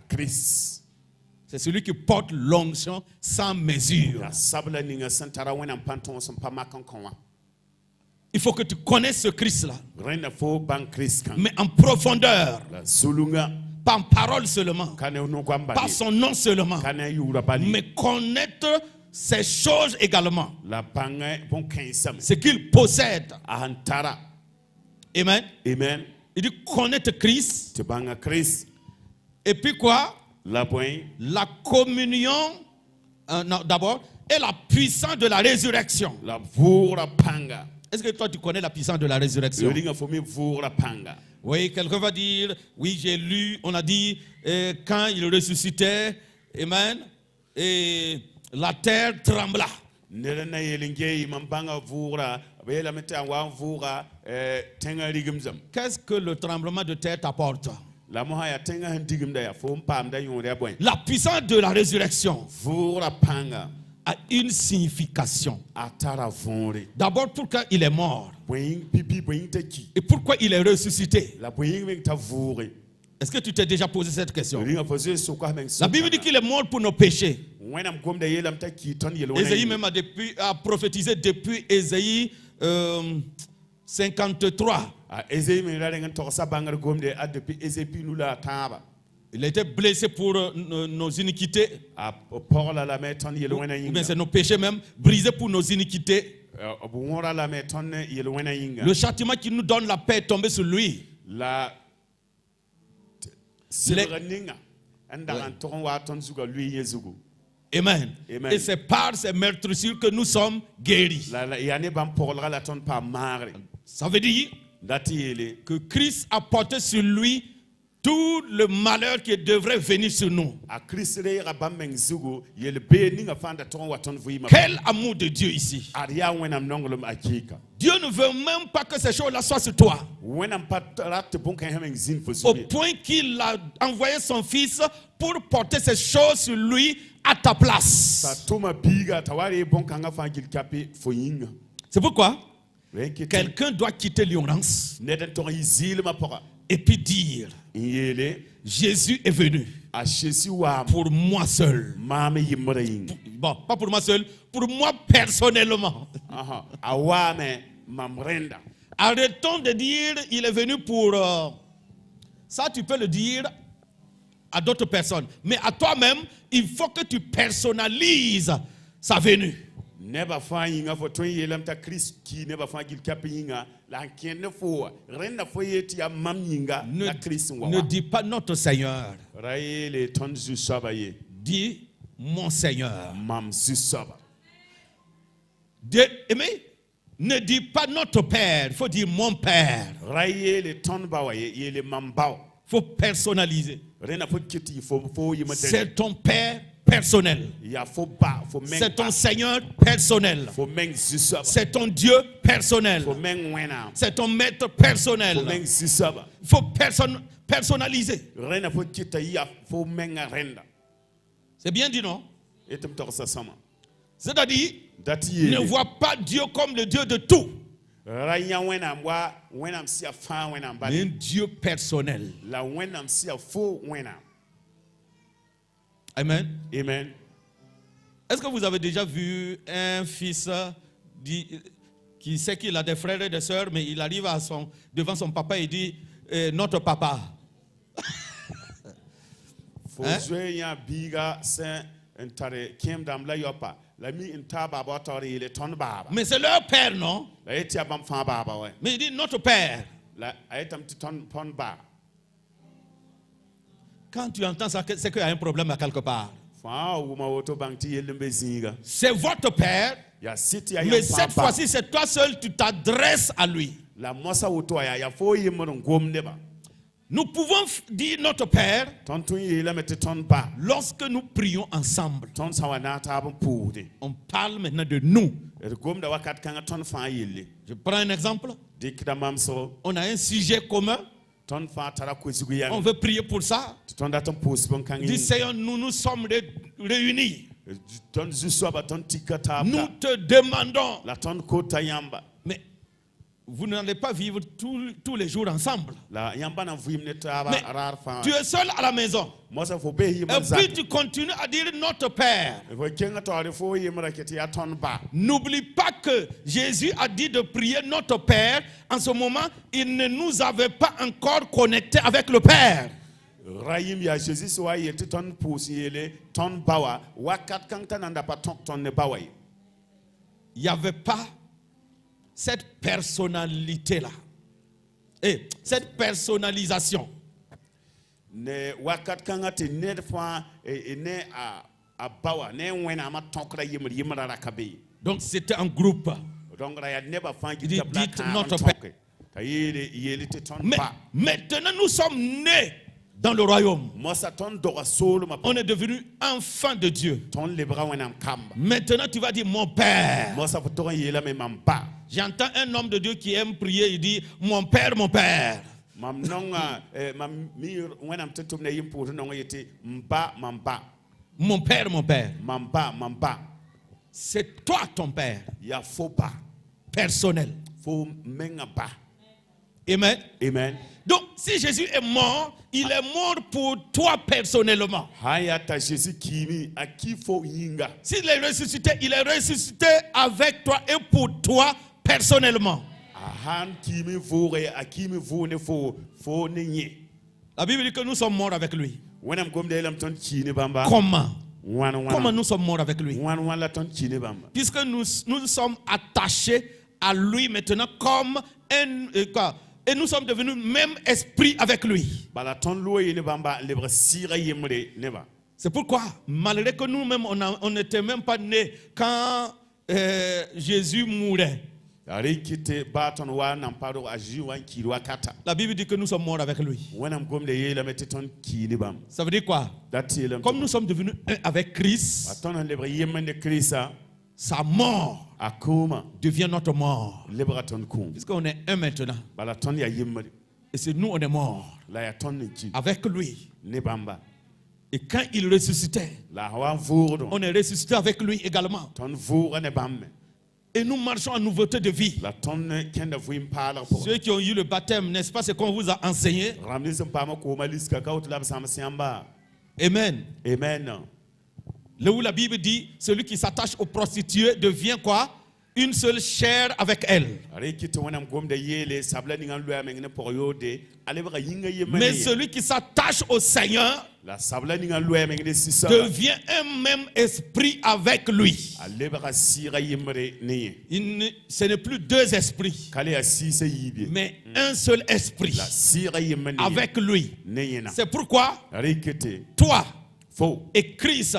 S3: C'est celui qui porte l'onction sans mesure. Il faut que tu connaisses ce Christ-là. Mais en profondeur. Pas en parole seulement. Pas son nom seulement. Mais connaître ces choses également. Ce qu'il possède. Amen.
S2: Amen.
S3: Il dit connaître Christ. Et puis quoi? La communion, d'abord, et la puissance de la résurrection. Est-ce que toi tu connais la puissance de la résurrection? Oui, quelqu'un va dire, oui j'ai lu, on a dit, quand il ressuscitait, Amen. Et la terre trembla. Qu'est-ce que le tremblement de terre t'apporte? La puissance de la résurrection a une signification. D'abord, pourquoi il est mort et pourquoi il est ressuscité. Est-ce que tu t'es déjà posé cette question? La Bible dit qu'il est mort pour nos péchés. Ésaïe même a prophétisé depuis Ésaïe 53. Il a été blessé pour nos iniquités. Mais c'est nos péchés même, brisé pour nos iniquités. Le châtiment qui nous donne la paix est tombé sur lui. Amen. Et c'est par ces meurtrissures que nous sommes guéris. Ça veut dire que Christ a porté sur lui tout le malheur qui devrait venir sur nous. Quel amour de Dieu ici. Dieu ne veut même pas que ces choses-là soient sur toi. Au point qu'il a envoyé son fils pour porter ces choses sur lui à ta place. C'est pourquoi quelqu'un doit quitter l'ignorance et puis dire: Jésus est venu pour moi seul. Bon, pas pour moi seul, pour moi personnellement. Arrêtons de dire il est venu pour... ça, tu peux le dire à d'autres personnes. Mais à toi-même, il faut que tu personnalises sa venue. Ne dis pas notre Seigneur. Dis mon Seigneur. Aimez, ne dis pas notre Père, il faut dire mon Père. Il faut personnaliser. C'est ton Père personnel. C'est ton Seigneur personnel. C'est ton Dieu personnel. C'est ton maître personnel. Il faut personnaliser. C'est bien dit, non? C'est-à-dire, ne vois pas Dieu comme le Dieu de tout. Mais un Dieu personnel. Amen.
S2: Amen.
S3: Est-ce que vous avez déjà vu un fils qui sait qu'il a des frères et des sœurs, mais il arrive devant son papa et dit notre papa. Hein? Mais c'est leur père, non? Mais il dit notre père. Quand tu entends ça, c'est qu'il y a un problème à quelque part. C'est votre père, mais cette fois-ci, c'est toi seul, tu t'adresses à lui. Nous pouvons dire notre Père lorsque nous prions ensemble. On parle maintenant de nous. Je prends un exemple. On a un sujet commun. On veut prier pour ça. Dis Seigneur, nous nous sommes réunis. Nous te demandons. Mais vous n'allez pas vivre tous les jours ensemble. Mais tu es seul à la maison. Et puis tu continues à dire notre Père. N'oublie pas que Jésus a dit de prier notre Père. En ce moment, il ne nous avait pas encore connectés avec le Père. Il n'y avait pas cette personnalité-là. Et cette personnalisation. Donc c'était un groupe. Il dit, dites notre Père. Mais maintenant nous sommes nés dans le royaume.
S2: Mosa ton dora solo ma
S3: On est devenu enfant de Dieu.
S2: ton lebra wenam kamba.
S3: Maintenant, tu vas dire mon père.
S2: Mosa fotoran yela me mamba.
S3: J'entends un homme de Dieu qui aime prier, il dit mon père, mon père.
S2: Mam nonga mam mi wenam tetum na yimpo nonga yete mba mamba.
S3: Mon père, mon père.
S2: Mamba mamba.
S3: C'est toi ton père.
S2: Ya foba.
S3: Personnel.
S2: Fo menga ba.
S3: Amen.
S2: Amen.
S3: Donc, si Jésus est mort, il est mort pour toi personnellement.
S2: Hayata Jésus kimi akifo yinga.
S3: S'il est ressuscité, il est ressuscité avec toi et pour toi personnellement.
S2: Ahan kimi vore akimi vone fo nenye.
S3: La Bible dit que nous sommes morts avec lui.
S2: Wenam gomde elam ton chini bamba.
S3: Comment?
S2: Wan
S3: Comment nous sommes morts avec lui?
S2: Wan la ton chini bamba.
S3: Puisque nous sommes attachés à lui maintenant comme un... et nous sommes devenus même esprit avec lui. C'est pourquoi, malgré que nous-mêmes, on n'était même pas nés quand Jésus mourait. La Bible dit que nous sommes morts avec lui. Ça veut dire quoi? Comme nous sommes devenus un avec Christ, sa mort devient notre mort. Puisqu'on est un maintenant. Et c'est nous, on est morts avec lui. Et quand il ressuscitait, on est ressuscité avec lui également. Et nous marchons en nouveauté de vie. Ceux qui ont eu le baptême, n'est-ce pas ce qu'on vous a enseigné? Amen.
S2: Amen.
S3: Là où la Bible dit, celui qui s'attache aux prostituées devient quoi? Une seule chair avec elle. Mais celui qui s'attache au Seigneur devient un même esprit avec lui. Ce n'est plus deux esprits, mais un seul esprit avec lui. C'est pourquoi toi et Christ,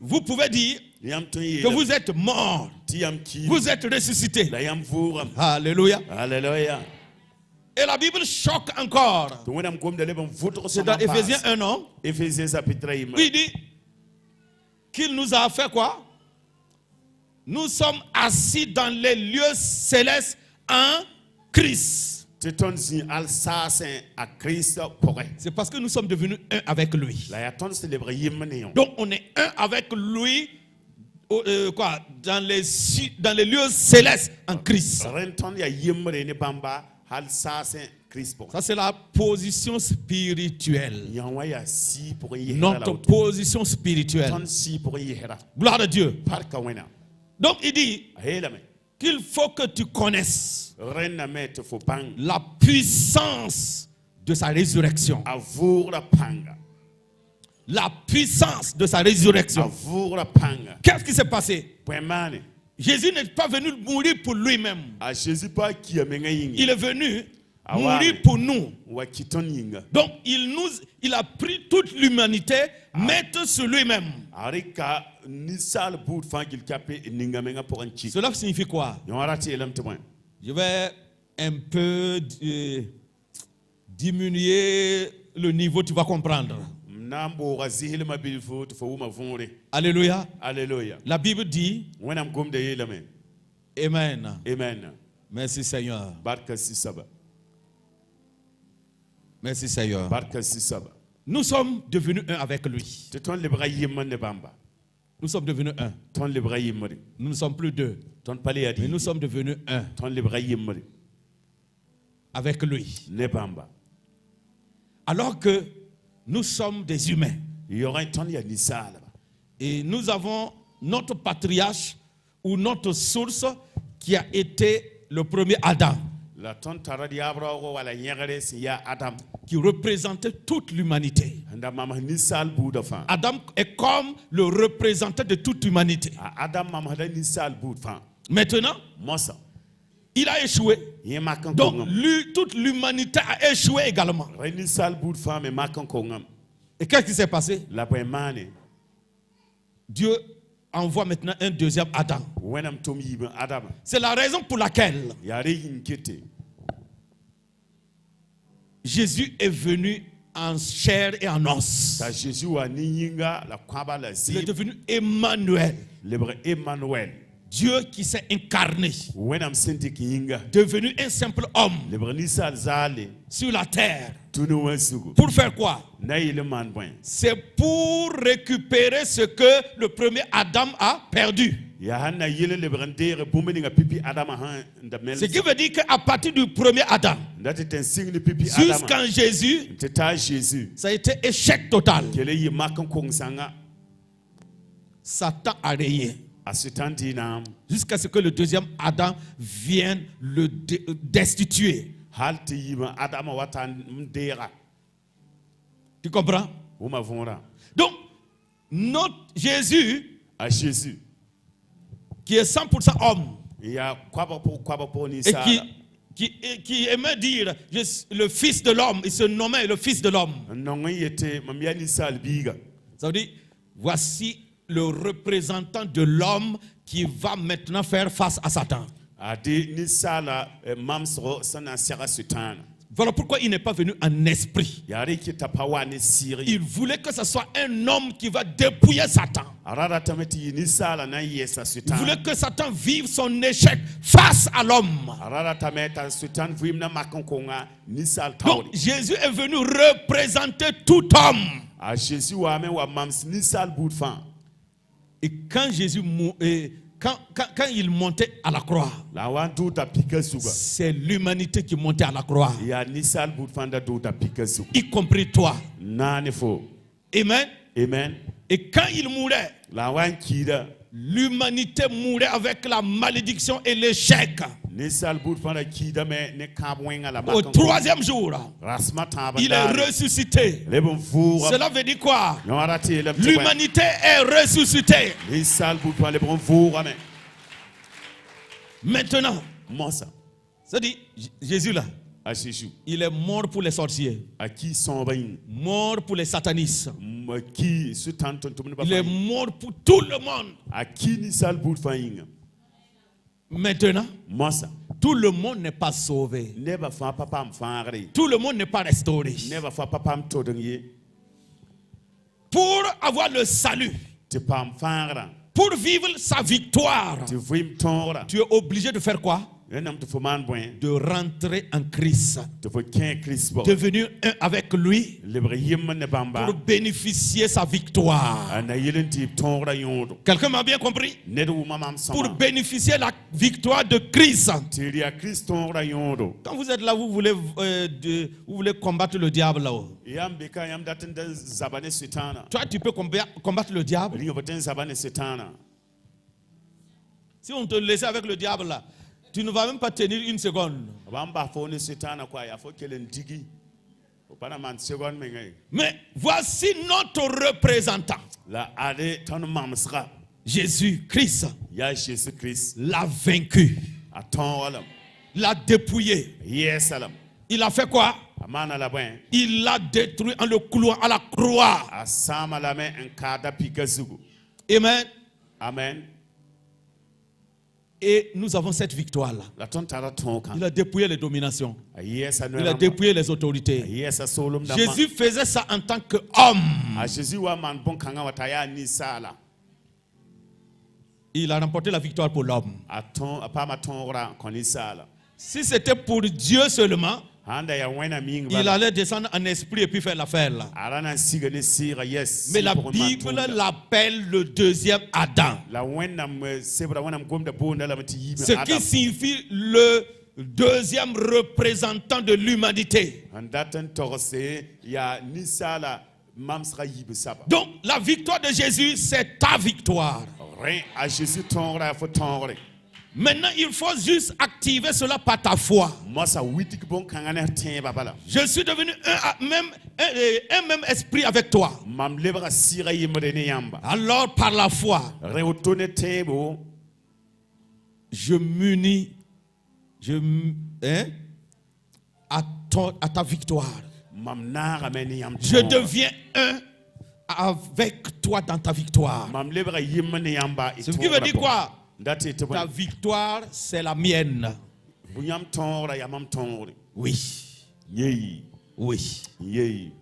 S3: vous pouvez dire que vous êtes morts, vous êtes ressuscités. Alléluia.
S2: Alléluia.
S3: Et la Bible choque encore. C'est dans Éphésiens 1, non? Il dit qu'il nous a fait quoi? Nous sommes assis dans les lieux célestes en Christ. C'est parce que nous sommes devenus un avec lui. Donc on est un avec lui dans les lieux célestes en Christ. Ça c'est la position spirituelle. Notre position spirituelle. Gloire à Dieu. Donc il dit qu'il faut que tu connaisses la puissance de sa résurrection. La puissance de sa résurrection. Qu'est-ce qui s'est passé? Jésus n'est pas venu mourir pour lui-même. Il est venu mourir pour nous. Donc il a pris toute l'humanité, mettre sur lui-même. Cela signifie quoi? Je vais un peu diminuer le niveau, tu vas comprendre. Alléluia.
S2: Alléluia.
S3: La Bible dit Amen.
S2: Amen.
S3: Merci Seigneur. Merci Seigneur. Nous sommes devenus un avec lui. Nous sommes devenus un. Nous ne sommes plus deux. Mais nous sommes devenus un avec lui. Alors que nous sommes des humains. Et nous avons notre patriarche ou notre source qui a été le premier Adam. Qui représentait toute l'humanité. Adam est comme le représentant de toute l'humanité. Maintenant, il a échoué. Donc toute l'humanité a échoué également. Et qu'est-ce qui s'est passé? Dieu envoie maintenant un deuxième Adam. C'est la raison pour laquelle Jésus est venu en chair et en os.
S2: Ta Jésus wa ni yinga la kwaba la
S3: Il est
S2: zi
S3: devenu Emmanuel.
S2: lebre Emmanuel.
S3: Dieu qui s'est incarné.
S2: Wenam senti ki yinga
S3: Devenu un simple homme
S2: lebre ni sal zale
S3: sur la terre.
S2: tunu wansugu
S3: Pour faire quoi?
S2: na yile man boy.
S3: C'est pour récupérer ce que le premier Adam a perdu.
S2: Ya hanna yile lebre ndere bumeni nga pipi Adama han ndamel.
S3: Ce qui veut dire qu'à partir du premier Adam
S2: Ndati ten signi pipi Adama.
S3: jusqu'en Jésus,
S2: Teta Jésus.
S3: ça a été échec total.
S2: Kele yi makan kong sanga
S3: Satan a régné
S2: asutanti nam.
S3: jusqu'à ce que le deuxième Adam vienne le destituer.
S2: Halti yima Adama watan mdera.
S3: Tu comprends?
S2: Uma vonra.
S3: Donc, notre Jésus,
S2: A Jésus.
S3: qui est 100% homme,
S2: Ya kwaba po ni
S3: et
S2: sala.
S3: qui aimait dire le fils de l'homme, il se nommait le fils de l'homme.
S2: Non yete mamia ni sal biga.
S3: Ça veut dire, voici le représentant de l'homme qui va maintenant faire face à Satan.
S2: Ade ni sala mamsro sana sera sutan.
S3: Voilà pourquoi il n'est pas venu en esprit.
S2: Yari ki tapawa ni siri.
S3: Il voulait que ce soit un homme qui va dépouiller Satan.
S2: Arara tameti ni sala na yesa
S3: Il
S2: sutan.
S3: voulait que Satan vive son échec face à l'homme.
S2: Arara tameta sutan vim na makonkonga ni sal
S3: Donc
S2: tawri.
S3: Jésus est venu représenter tout homme.
S2: A Jésus wa men wa mams ni sal bout fan.
S3: Et quand Jésus quand il montait à la croix,
S2: La wan tout ta pika suga.
S3: c'est l'humanité qui montait à la croix,
S2: Ya ni sal bout fan da do ta pika suga.
S3: y compris toi.
S2: Nane fo.
S3: Amen.
S2: Amen.
S3: Et quand il mourait,
S2: La wan kida.
S3: l'humanité mourait avec la malédiction et l'échec.
S2: Ni sal bout fan da kida me ne kabwenga la
S3: Au
S2: makonkonga.
S3: troisième jour,
S2: Rasma taba.
S3: il est ressuscité.
S2: Lebon four.
S3: Cela veut dire quoi?
S2: L'humanité
S3: L'humanité est ressuscitée.
S2: les salles pour les bons four. Amen.
S3: Maintenant,
S2: Moi ça.
S3: c'est-à-dire, Jésus là,
S2: À Jésus.
S3: il est mort pour les sorciers,
S2: À qui sont bain.
S3: mort pour les satanistes.
S2: Qui se tente tout le
S3: Il est mort pour tout le monde.
S2: À qui ni salle pour faïng.
S3: Maintenant,
S2: Moi ça.
S3: tout le monde n'est pas sauvé.
S2: Never fa papa me faire.
S3: Tout le monde n'est pas restauré.
S2: Never fa papa me todonnier.
S3: Pour avoir le salut,
S2: Tu pas me faire.
S3: pour vivre sa victoire,
S2: Tu veux me tondre.
S3: tu es obligé de faire quoi?
S2: Un homme te faut man boin.
S3: De rentrer en Christ.
S2: Tu faut qu'un Christ.
S3: Devenir un avec lui
S2: Le brillem ne bamba.
S3: pour bénéficier sa victoire.
S2: Un ayelen type tondre yondo.
S3: Quelqu'un m'a bien compris?
S2: Nedu mamam
S3: Pour
S2: sama.
S3: bénéficier la victoire de Christ.
S2: Tu dis à Christ tondre yondo.
S3: Quand vous êtes là, vous voulez combattre le diable là-haut.
S2: Yam beka yam daten da zabane sitana.
S3: Toi, tu peux combattre le diable.
S2: Ringo boten zabane sitana.
S3: Si on te laissait avec le diable là, tu ne vas même pas tenir une seconde.
S2: Bamba fone sitana kwa ya fo kelen digi. Opana man seconde mengai.
S3: Mais voici notre représentant.
S2: La ade ton mamsra.
S3: Jésus-Christ
S2: Ya Jésus Christ.
S3: l'a vaincu,
S2: Aton walam.
S3: l'a dépouillé.
S2: Yes alam.
S3: Il a fait quoi?
S2: Amana la ben.
S3: Il l'a détruit en le clouant à la croix.
S2: Asama la men en kada pikazugu.
S3: Amen.
S2: Amen.
S3: Et nous avons cette victoire-là.
S2: La ton tara ton kan.
S3: Il a dépouillé les dominations.
S2: Yes
S3: Il a dépouillé les autorités.
S2: Yes solum da.
S3: Jésus faisait ça en tant qu'homme.
S2: A Jésus wa man bon kanga wataya ni sala.
S3: Il a remporté la victoire pour l'homme.
S2: Aton apama ton ra koni sala.
S3: Si c'était pour Dieu seulement,
S2: Handa ya wena ming
S3: il allait descendre en esprit et puis faire l'affaire là.
S2: Arana siga ne sira yes.
S3: Mais la Bible l'appelle le deuxième Adam.
S2: La wenam sebra wenam gomda bonda la mati yibe
S3: Ce qui signifie le deuxième représentant de l'humanité.
S2: Andatan torse ya nisala mamsra yibe saba.
S3: Donc la victoire de Jésus, c'est ta victoire.
S2: Rien à Jésus tonra faut tonre.
S3: Maintenant, il faut juste activer cela par ta foi.
S2: Moi ça witik bon kangana tien babala.
S3: Je suis devenu un même esprit avec toi.
S2: Mam lebra sira yimre ne yamba.
S3: Alors par la foi,
S2: Reotone tebo
S3: je m'unis à ta victoire.
S2: mam nara men yam.
S3: Je deviens un avec toi dans ta victoire.
S2: Mam lebra yimne yamba.
S3: Ce qui veut dire quoi? Ta
S2: Ta
S3: victoire, c'est la mienne.
S2: Bunyam tonra yamam tonre.
S3: Oui.
S2: Yei.
S3: Oui.
S2: Yei.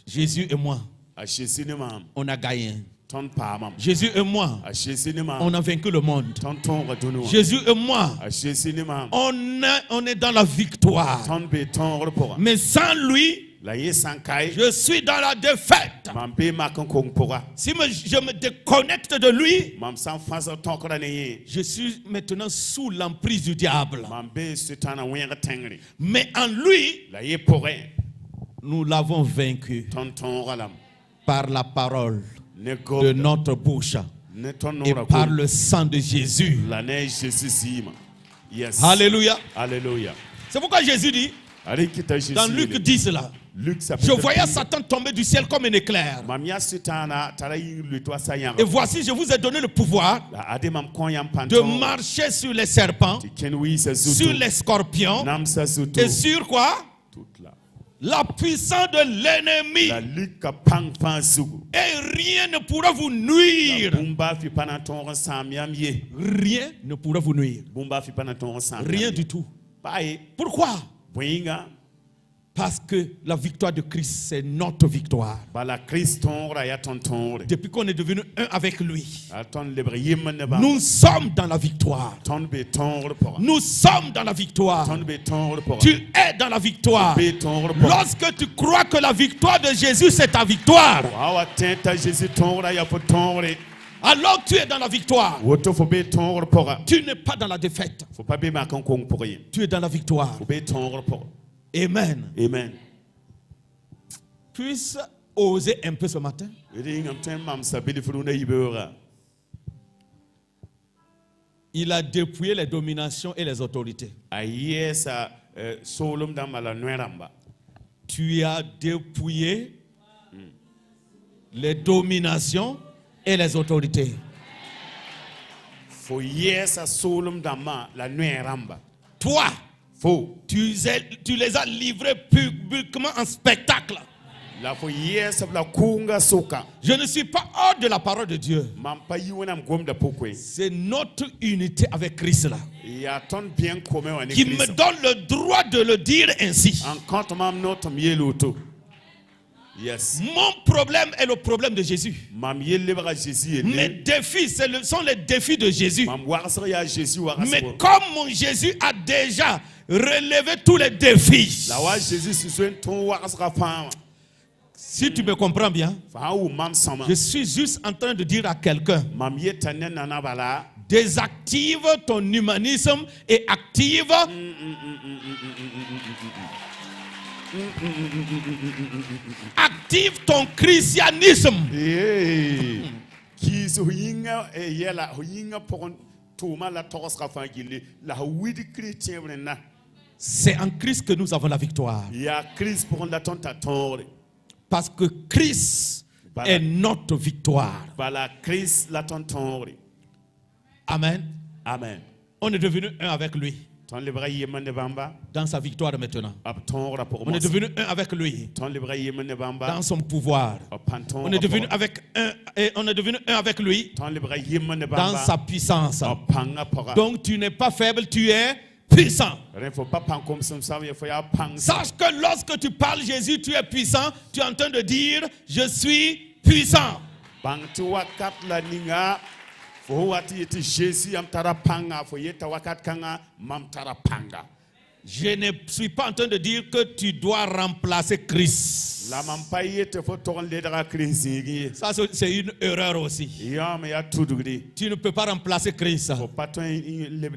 S3: Jésus et moi,
S2: a Jésus ne mam
S3: on a gagné.
S2: ton pa mam
S3: Jésus et moi,
S2: a Jésus ne mam
S3: on a vaincu le monde.
S2: ton ton redonu
S3: Jésus et moi,
S2: a Jésus ne mam
S3: on est dans la victoire.
S2: ton be ton repora
S3: Mais sans lui,
S2: la ye sankai
S3: je suis dans la défaite.
S2: mam be makon kong pora
S3: Si je me déconnecte de lui,
S2: mam san fasa ton ko ne
S3: je suis maintenant sous l'emprise du diable.
S2: mam be sutana wenga tengri
S3: Mais en lui,
S2: la ye poré
S3: nous l'avons vaincu
S2: ton ton galam
S3: par la parole
S2: ne
S3: de
S2: go
S3: notre bouche
S2: ne ton
S3: et
S2: ora
S3: par le sang de Jésus.
S2: la ne Jésus sima yes
S3: Alléluia.
S2: alléluia
S3: C'est pourquoi Jésus dit,
S2: allez kita Jésus
S3: dans Luc 10 là,
S2: Luc
S3: je voyais Satan tomber du ciel comme un éclair.
S2: mamia sutana tarayi le toi sayan
S3: Et voici, je vous ai donné le pouvoir
S2: la ade mam kon yam
S3: de
S2: panton
S3: marcher sur les serpents,
S2: ken wi sa
S3: sur
S2: zutu
S3: les scorpions
S2: nam sa zutu
S3: et sur quoi?
S2: toute la
S3: La puissance de l'ennemi.
S2: la lika pang pan sugu
S3: Et rien ne pourra vous nuire.
S2: bumba fi panaton samiam ye
S3: Rien ne pourra vous nuire.
S2: bumba fi panaton samiam
S3: Rien du tout.
S2: pai
S3: Pourquoi?
S2: winga
S3: Parce que la victoire de Christ, c'est notre victoire.
S2: bala Christon ra ya tonton
S3: Depuis qu'on est devenu un avec lui,
S2: aton lebre yimne ba
S3: nous sommes dans la victoire.
S2: ton be ton report
S3: Nous sommes dans la victoire.
S2: ton be ton report
S3: Tu es dans la victoire.
S2: be ton report
S3: Lorsque tu crois que la victoire de Jésus, c'est ta victoire,
S2: awa tenta Jésus ton ra ya ton re
S3: alors tu es dans la victoire.
S2: woto fo be ton report
S3: Tu n'es pas dans la défaite.
S2: faut pas be makon kong pour rien
S3: Tu es dans la victoire.
S2: faut be ton report
S3: Amen.
S2: amen
S3: Puisse oser un peu ce matin.
S2: ringam tem mam sabili furuna yibera
S3: Il a dépouillé les dominations et les autorités.
S2: ayesa solum dans mala noeramba
S3: Tu as dépouillé les dominations et les autorités.
S2: fo yesa solum dans ma la noeramba
S3: Toi,
S2: fo
S3: tu les as livrés publiquement en spectacle.
S2: la fo yesa la kunga soka
S3: Je ne suis pas hors de la parole de Dieu.
S2: mam pa yiwonam gomda pokwe
S3: C'est notre unité avec Christ là
S2: ya ton bien commun en
S3: qui me
S2: église
S3: donne le droit de le dire ainsi.
S2: en compte mam notre mieloto yes
S3: Mon problème est le problème de Jésus.
S2: mam yelebra Jésus
S3: Mes
S2: et
S3: défis, sont les défis de Jésus.
S2: mam warasra ya Jésus
S3: Mais
S2: warasra
S3: comme mon Jésus a déjà relevé tous les défis,
S2: la wa Jésus si soin ton warasra fam
S3: si tu me comprends bien,
S2: fa ou mam sama
S3: je suis juste en train de dire à quelqu'un,
S2: mam yetanen nana bala
S3: désactive ton humanisme et active active ton christianisme.
S2: ki so yinga e yela ho yinga pokon to mala tokosra fa gile la widi chrétien na
S3: C'est en Christ que nous avons la victoire.
S2: ya Christ pour la tonta tore
S3: Parce que Christ
S2: Voilà.
S3: est notre victoire.
S2: bala Christ la tontore
S3: Amen.
S2: amen
S3: On est devenu un avec lui
S2: ton lebra yemane bamba
S3: dans sa victoire maintenant.
S2: ab ton rapport
S3: On est devenu un avec lui
S2: ton lebra yemane bamba
S3: dans son pouvoir.
S2: panton
S3: On est devenu un avec lui
S2: ton lebra yemane
S3: dans
S2: bamba
S3: sa puissance.
S2: panga pora
S3: Donc tu n'es pas faible, tu es puissant.
S2: il faut pas pan comme ça il faut ya pang
S3: Sache que lorsque tu parles Jésus, tu es puissant. Tu es en train de dire, je suis puissant.
S2: bang tu wakat la ninga fo wati yeti Jésus am tara panga fo yeta wakat kanga mam tara panga
S3: Je ne suis pas en train de dire que tu dois remplacer Christ.
S2: la mam pa yete fo ton ledra Christ
S3: Ça, c'est une erreur aussi.
S2: ya me ya tudugdi
S3: Tu ne peux pas remplacer Christ.
S2: fo paton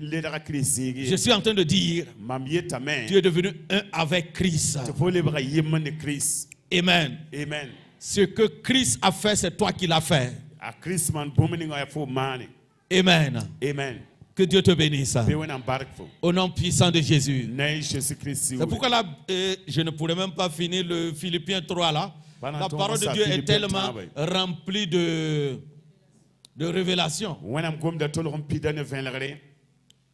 S2: ledra Christ
S3: Je suis en train de dire,
S2: mam yeta men
S3: tu es devenu un avec Christ.
S2: fo lebra yemane Christ
S3: Amen.
S2: amen
S3: Ce que Christ a fait, c'est toi qui l'as fait.
S2: a Christ man bomini nga fo mani
S3: Amen.
S2: amen
S3: Que Dieu te bénisse.
S2: be wona bark fo
S3: Au nom puissant de Jésus.
S2: nay Jésus Christ
S3: C'est pourquoi là, je ne pourrais même pas finir le Philippiens 3 là. La parole de Dieu est tellement remplie de révélations.
S2: wonam gomda tolom pidane vinlere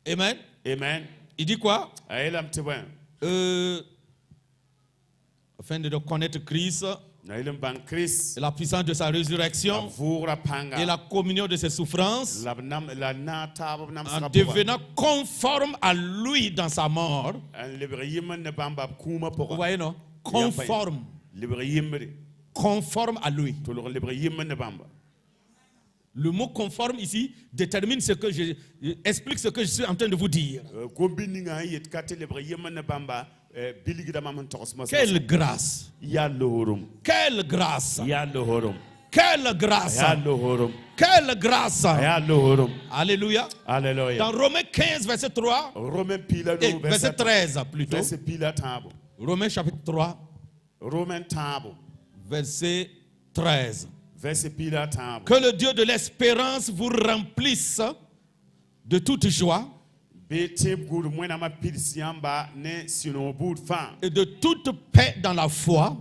S3: Amen.
S2: amen
S3: Il dit quoi?
S2: ayelam tiban
S3: Afin de connaître Christ,
S2: na ilim ban Christ
S3: et la puissance de sa résurrection
S2: vura panga
S3: et la communion de ses souffrances,
S2: la na tab nam
S3: en
S2: sara
S3: devenant conforme à lui dans sa mort.
S2: an libre yimman ne bamba kuma
S3: Vous
S2: poko
S3: voyez, non? Conforme.
S2: libre yimri
S3: conforme à lui. Le mot conforme ici détermine ce que explique ce que je suis en train de vous dire. Quelle grâce! Quelle grâce! Quelle grâce! Quelle grâce! Alléluia. Dans Romains 15, verset 3, verset 13 plutôt. Romains chapitre 3, verset 13. Que le Dieu de l'espérance vous remplisse de toute joie et de toute paix dans la foi,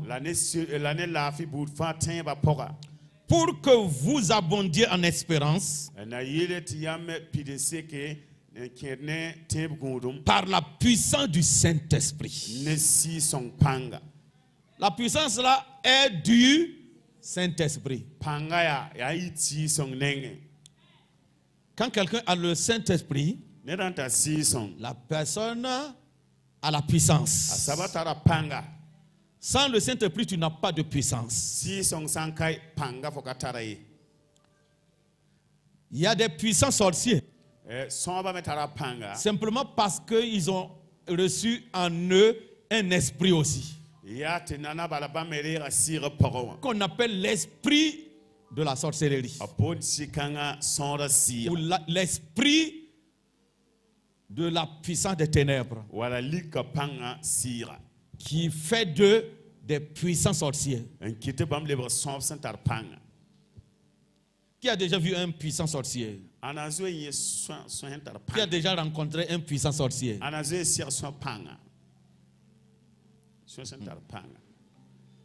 S3: pour que vous abondiez en espérance par la puissance du Saint-Esprit. La puissance là est du Saint-Esprit. Quand quelqu'un a le Saint-Esprit, la personne a la puissance. Sans le Saint-Esprit, tu n'as pas de puissance. Il y a des puissants sorciers. Simplement parce qu'ils ont reçu en eux un esprit aussi. Qu'on appelle l'esprit de la sorcellerie. Ou l'esprit de la puissance des ténèbres. Qui fait d'eux des puissants sorciers. Qui a déjà vu un puissant sorcier? Qui a déjà rencontré un puissant sorcier?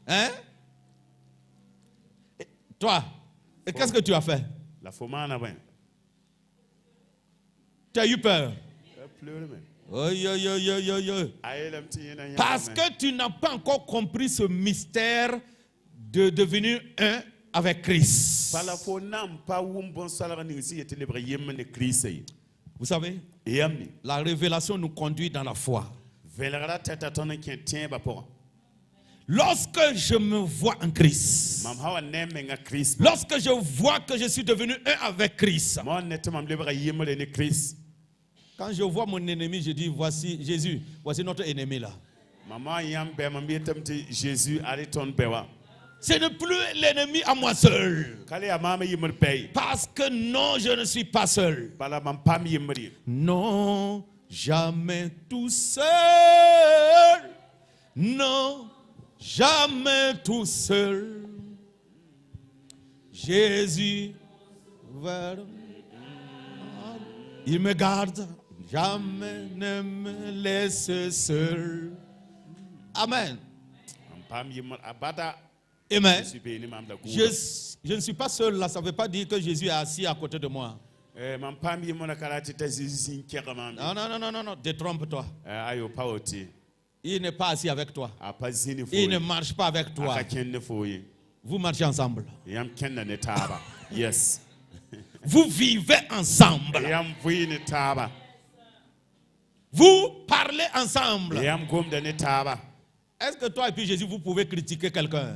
S3: Hein? Et toi, et qu'est-ce que tu as fait? Tu as eu peur? Parce que tu n'as pas encore compris ce mystère de devenir un avec Christ. Vous savez, la révélation nous conduit dans la foi. Lorsque je me vois en Christ, lorsque je vois que je suis devenu un avec Christ, quand je vois mon ennemi, je dis, voici Jésus, voici notre ennemi là. Ce n'est plus l'ennemi à moi seul. Parce que non, je ne suis pas seul. Non, jamais tout seul. Non, jamais tout seul. Jésus, il me garde. Jamais ne me laisse seul. Amen. Amen. Je ne suis pas seul là, ça ne veut pas dire que Jésus est assis à côté de moi. Non, détrompe-toi. Il n'est pas assis avec toi. Il ne marche pas avec toi. Vous marchez ensemble.
S2: Yes.
S3: Vous vivez ensemble. Vous parlez ensemble. Est-ce que toi et puis Jésus, vous pouvez critiquer quelqu'un?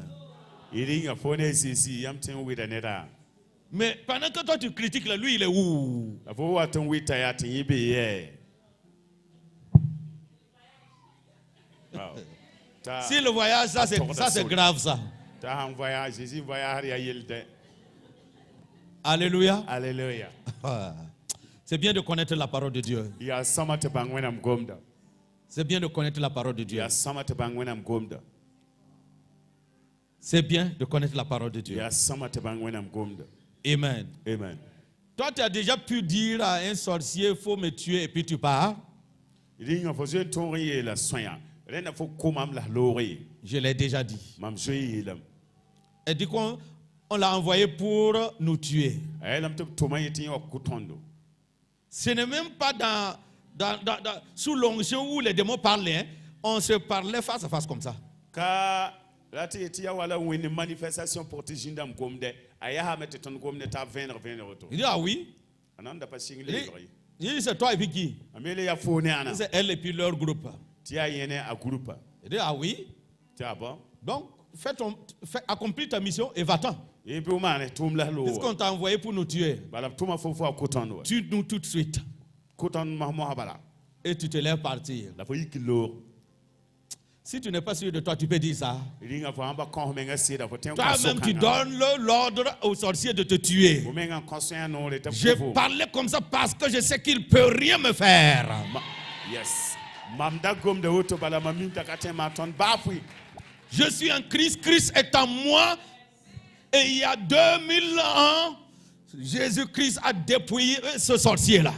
S3: Mais pendant que toi tu critiques, lui il est où? Si le voyage, ça c'est grave ça. Alléluia.
S2: Alléluia.
S3: C'est bien de connaître la parole de Dieu. C'est bien de connaître la parole de Dieu. C'est bien de connaître la parole de Dieu. Amen.
S2: Amen.
S3: Toi, tu as déjà pu dire à un sorcier, il faut me tuer et puis tu pars. Je l'ai déjà dit. Elle dit qu'on l'a envoyé pour nous tuer. Ce n'est même pas sous l'onction où les démons parlaient. Hein. On se parlait face à face comme ça. Il dit, ah oui. Il dit, c'est toi et puis qui? C'est elle et puis leur groupe. Il dit, ah oui. Donc, accomplis ta mission et va-t'en. Puisqu'on t'a envoyé pour nous tuer. Tue-nous tout de suite. Et tu te lèves partir. Si tu n'es pas sûr de toi, tu peux dire ça. Toi-même, tu donnes l'ordre aux sorciers de te tuer. Je parlais comme ça parce que je sais qu'il ne peut rien me faire.
S2: Yes.
S3: Je suis en Christ, Christ est en moi. Et il y a 2000 ans, Jésus-Christ a dépouillé ce sorcier-là.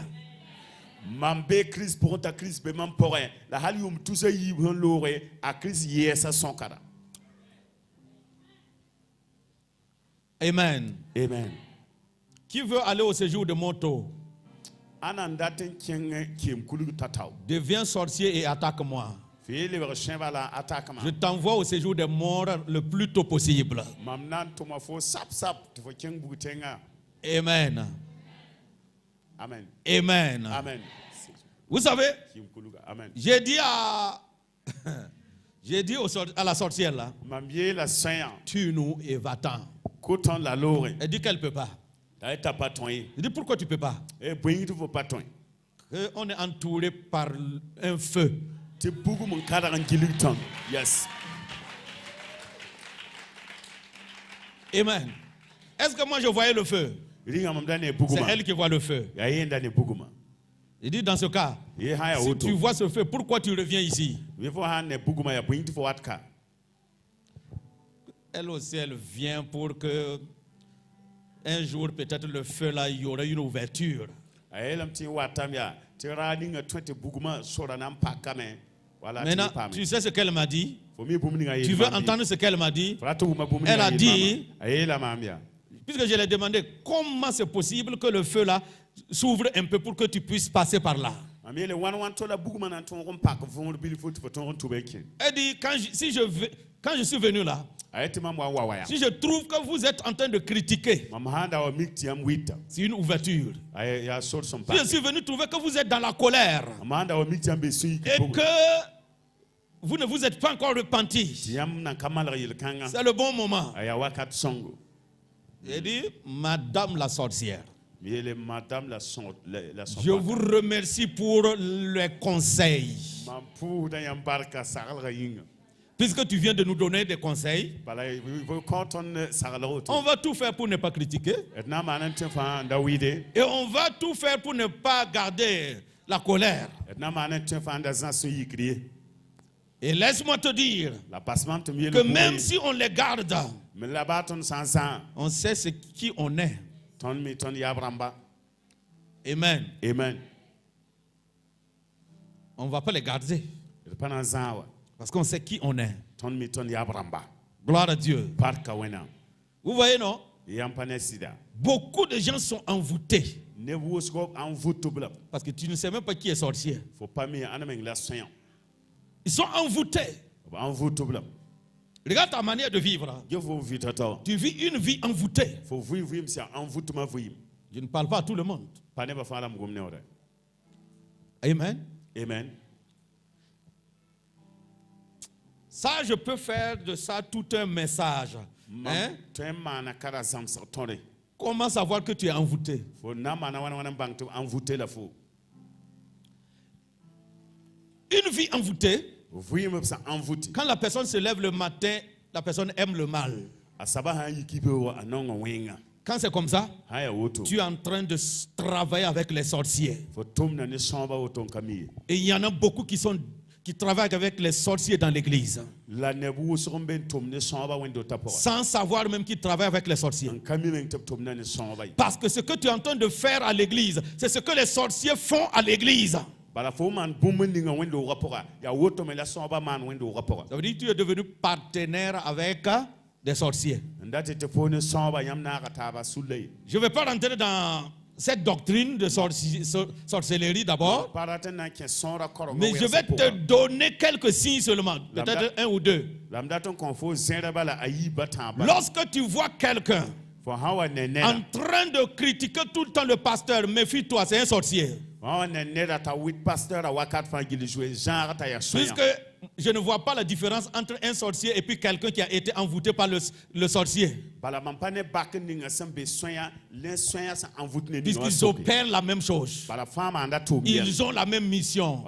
S2: Mambe Christ pour ta Christ be mam poré la halium tout ça yi hon loré a Christ yesa son kara.
S3: Amen.
S2: Amen.
S3: Qui veut aller au séjour de Monto?
S2: Anandaten kieng kiem kulu tatao.
S3: Deviens sorcier et attaque-moi. Je t'envoie au séjour des morts le plus tôt possible. Amen.
S2: Amen.
S3: Amen.
S2: Amen.
S3: Vous savez, j'ai dit à la sorcière là, tue-nous et va-t'en. Elle dit qu'elle ne peut pas. Elle dit pourquoi tu ne peux pas? On est entouré par un feu.
S2: Yes.
S3: Amen. Est-ce que moi je voyais le feu? C'est elle qui voit le feu. Il dit dans ce cas, si tu vois ce feu, pourquoi tu reviens ici? Elle aussi, elle vient pour que un jour, peut-être le feu là, il y aura une ouverture. Maintenant, tu sais ce qu'elle m'a dit? Tu veux entendre ce qu'elle m'a dit? Elle a dit, puisque je l'ai demandé, comment c'est possible que le feu là s'ouvre un peu pour que tu puisses passer par là? Elle dit, quand je suis venu là, si je trouve que vous êtes en train de critiquer, c'est une ouverture. Si je suis venu trouver que vous êtes dans la colère et que vous ne vous êtes pas encore repenti, c'est le bon moment. J'ai dit, Madame la sorcière, je vous remercie pour les conseils. Puisque tu viens de nous donner des conseils, on va tout faire pour ne pas critiquer. Et on va tout faire pour ne pas garder la colère. Et laisse-moi te dire que même si on les garde, on sait ce qui on est. Amen.
S2: Amen.
S3: On ne va pas les garder. Parce qu'on sait qui on est. Gloire à Dieu. Vous voyez, non? Beaucoup de gens sont envoûtés. Parce que tu ne sais même pas qui est sorcier. Ils sont envoûtés. Regarde ta manière de vivre. Tu vis une vie envoûtée. Je ne parle pas à tout le monde. Amen.
S2: Amen.
S3: Ça, je peux faire de ça tout un message. Hein? Comment savoir que tu es envoûté? Une vie envoûtée, quand la personne se lève le matin, la personne aime le mal. Quand c'est comme ça, tu es en train de travailler avec les sorciers. Et il y en a beaucoup qui travaillent avec les sorciers dans l'église. Sans savoir même qu'ils travaillent avec les sorciers. Parce que ce que tu es en train de faire à l'église, c'est ce que les sorciers font à l'église. Ça veut dire que tu es devenu partenaire avec des sorciers. Je ne vais pas rentrer dans cette doctrine de sorcellerie d'abord, mais je vais te donner quelques signes seulement, peut-être un ou deux. Lorsque tu vois quelqu'un en train de critiquer tout le temps le pasteur, méfie-toi, c'est un sorcier. Puisque je ne vois pas la différence entre un sorcier et puis quelqu'un qui a été envoûté par le sorcier. Puisqu'ils opèrent la même chose. Ils ont la même mission.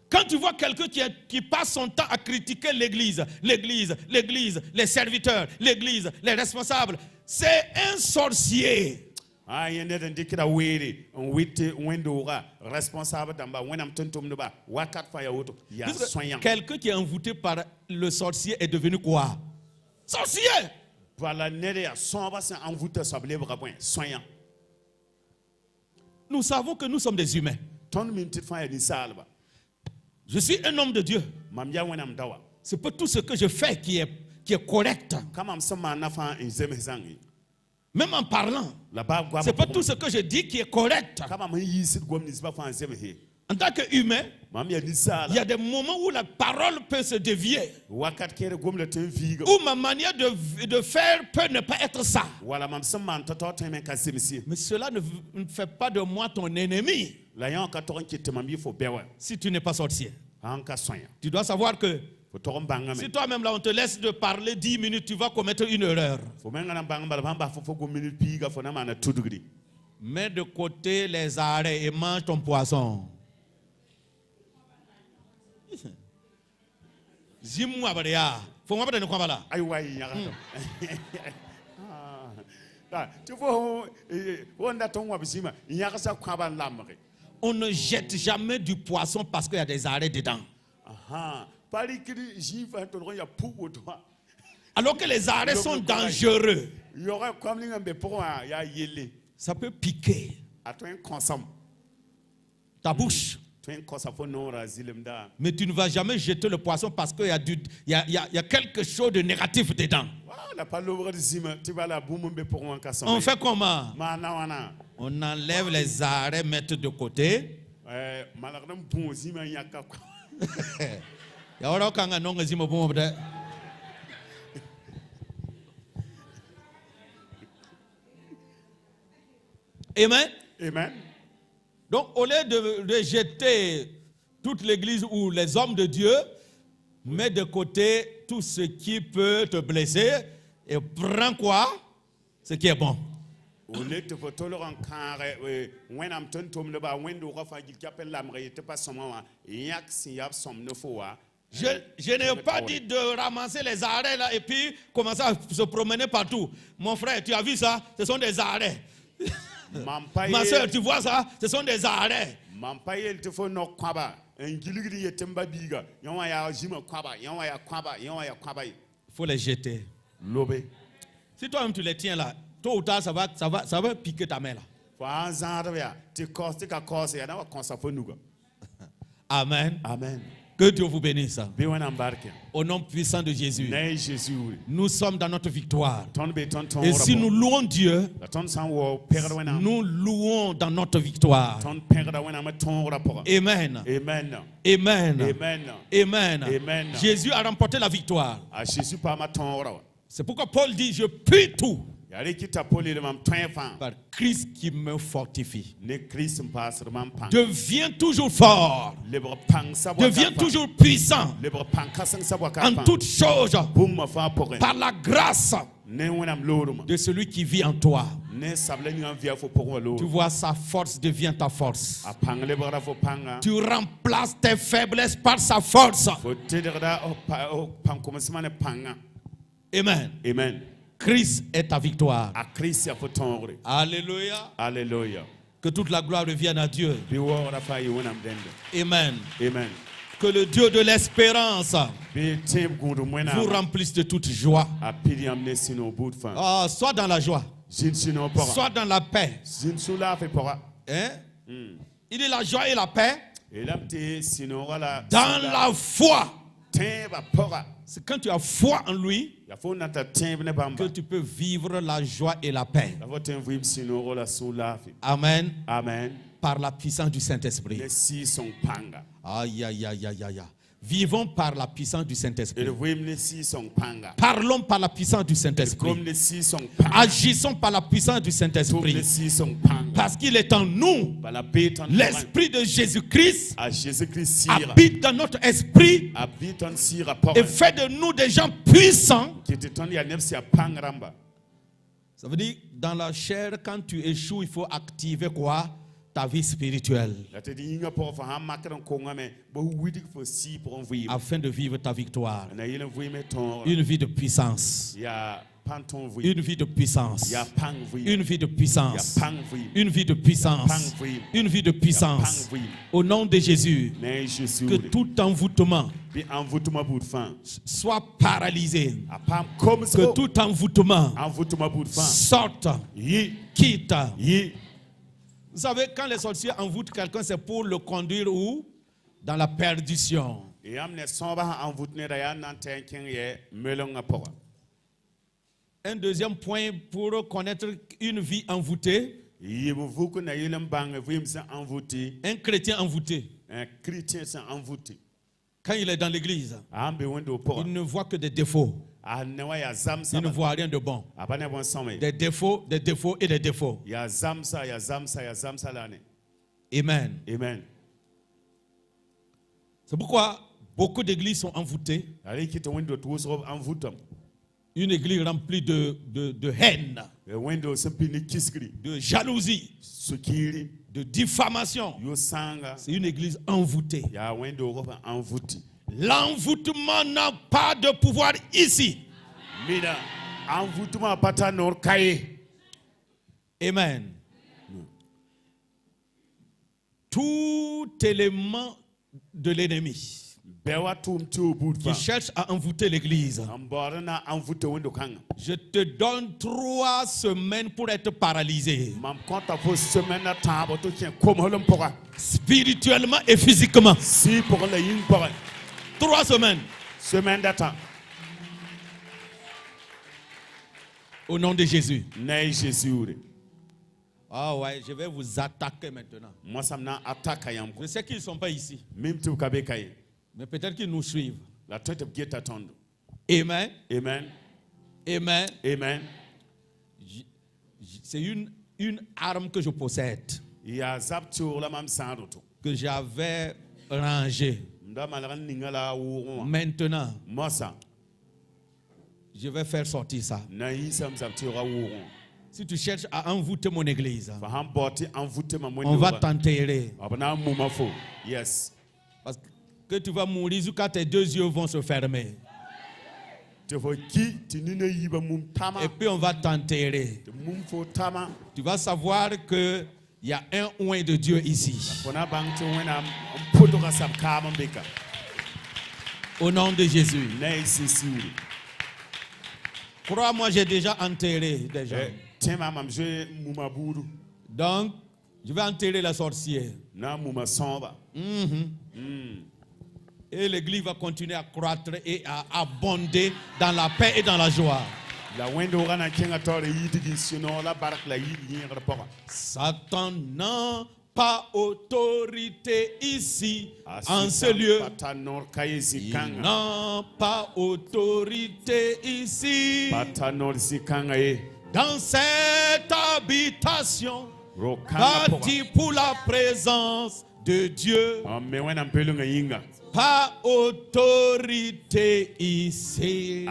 S3: Quand tu vois quelqu'un qui passe son temps à critiquer l'église, les serviteurs, l'église, les responsables, c'est un sorcier. Quelqu'un qui est envoûté par le sorcier est devenu quoi? Sorcier! Nous savons que nous sommes des humains. Je suis un homme de Dieu. C'est pas tout ce que je fais qui est correct. Même en parlant, c'est pas tout ce que je dis qui est correct. En tant qu'humain, il y a des moments où la parole peut se dévier. Où ma manière de faire peut ne pas être ça. Mais cela ne fait pas de moi ton ennemi. Si tu n'es pas sorcier, tu dois savoir que si toi-même là on te laisse de parler 10 minutes, tu vas commettre une erreur. Mets de côté les arrêts et mange ton poisson. On ne jette jamais du poisson parce qu'il y a des arrêts dedans. Alors que les arrêts sont dangereux. Ça peut piquer ta bouche. Mais tu ne vas jamais jeter le poisson parce qu'il y a quelque chose de négatif dedans. On fait comment? On enlève les arrêts, mettre de côté. Amen.
S2: Amen.
S3: Donc, au lieu de jeter toute l'église ou les hommes de Dieu, mets de côté tout ce qui peut te blesser et prends quoi? Ce qui est bon. Je n'ai pas dit de ramasser les arrêts là et puis commencer à se promener partout. Mon frère, tu as vu ça? Ce sont des arrêts. Ma soeur, tu vois ça? Ce sont des arrêts. Il faut les jeter. Si toi-même tu les tiens là, tôt ou tard ça va piquer ta main là. Amen.
S2: Amen.
S3: Que Dieu vous bénisse. Au nom puissant de Jésus. Nous sommes dans notre victoire. Et si nous louons Dieu, nous louons dans notre victoire. Amen.
S2: Amen.
S3: Amen.
S2: Amen.
S3: Amen.
S2: Amen.
S3: Jésus a remporté la victoire. C'est pourquoi Paul dit, je puis tout par Christ qui me fortifie. Deviens toujours fort. Deviens toujours puissant. En toutes choses. Par la grâce de celui qui vit en toi. Tu vois, sa force devient ta force. Tu remplaces tes faiblesses par sa force. Amen.
S2: Amen.
S3: Christ est ta victoire.
S2: Alléluia. Alléluia.
S3: Que toute la gloire revienne à Dieu. Amen.
S2: Amen.
S3: Que le Dieu de l'espérance vous remplisse de toute joie. Sois dans la joie. Sois dans la paix. Hein? Il est la joie et la paix dans la foi. C'est quand tu as foi en lui que tu peux vivre la joie et la paix. Amen.
S2: Amen.
S3: Par la puissance du Saint-Esprit.
S2: Aïe,
S3: aïe, aïe, aïe, aïe. Vivons par la puissance du Saint-Esprit.
S2: panga.
S3: Parlons par la puissance du Saint-Esprit. Agissons par la puissance du Saint-Esprit. Parce qu'il est en nous. L'Esprit de Jésus-Christ habite dans notre esprit et fait de nous des gens puissants. Ça veut dire, dans la chair, quand tu échoues, il faut activer quoi? Ta vie spirituelle. Afin de vivre ta victoire. Une vie de puissance. Une vie de puissance. Une vie de puissance. Une vie de puissance. Une vie de puissance. Au nom de Jésus, que tout envoûtement soit paralysé. Que tout envoûtement sorte, quitte. Vous savez, quand les sorciers envoûtent quelqu'un, c'est pour le conduire où? Dans la perdition. Un deuxième point pour connaître une vie envoûtée. Un chrétien envoûté. Quand il est dans l'église, il ne voit que des défauts. Il ne voit rien de bon. Des défauts et des défauts. Amen.
S2: Amen.
S3: C'est pourquoi beaucoup d'églises sont envoûtées. Une église remplie de haine, de jalousie, de diffamation. C'est une église envoûtée. L'envoûtement n'a pas de pouvoir ici. Amen. Tout élément de l'ennemi qui cherche à envoûter l'église, je te donne 3 semaines pour être paralysé. Spirituellement et physiquement. 3 semaines. Au nom de Jésus. Ah ouais, je vais vous attaquer maintenant. Je sais qu'ils ne sont pas ici. Mais peut-être qu'ils nous suivent. Amen.
S2: Amen.
S3: Amen.
S2: Amen.
S3: C'est une arme que je possède. Que j'avais rangée. Maintenant, je vais faire sortir ça. Si tu cherches à envoûter mon église, on va t'enterrer.
S2: Yes.
S3: Parce que tu vas mourir jusqu'à tes 2 yeux vont se fermer. Et puis on va t'enterrer. Tu vas savoir qu'il y a un oint de Dieu ici. Au nom de Jésus. Crois-moi, j'ai déjà enterré des gens. Donc, je vais enterrer la sorcière. Et l'église va continuer à croître et à abonder dans la paix et dans la joie. Satan n'a pas autorité ici, en ce lieu. Il n'a pas autorité ici. Dans cette habitation, bâtie pour la présence de Dieu. Pas autorité ici.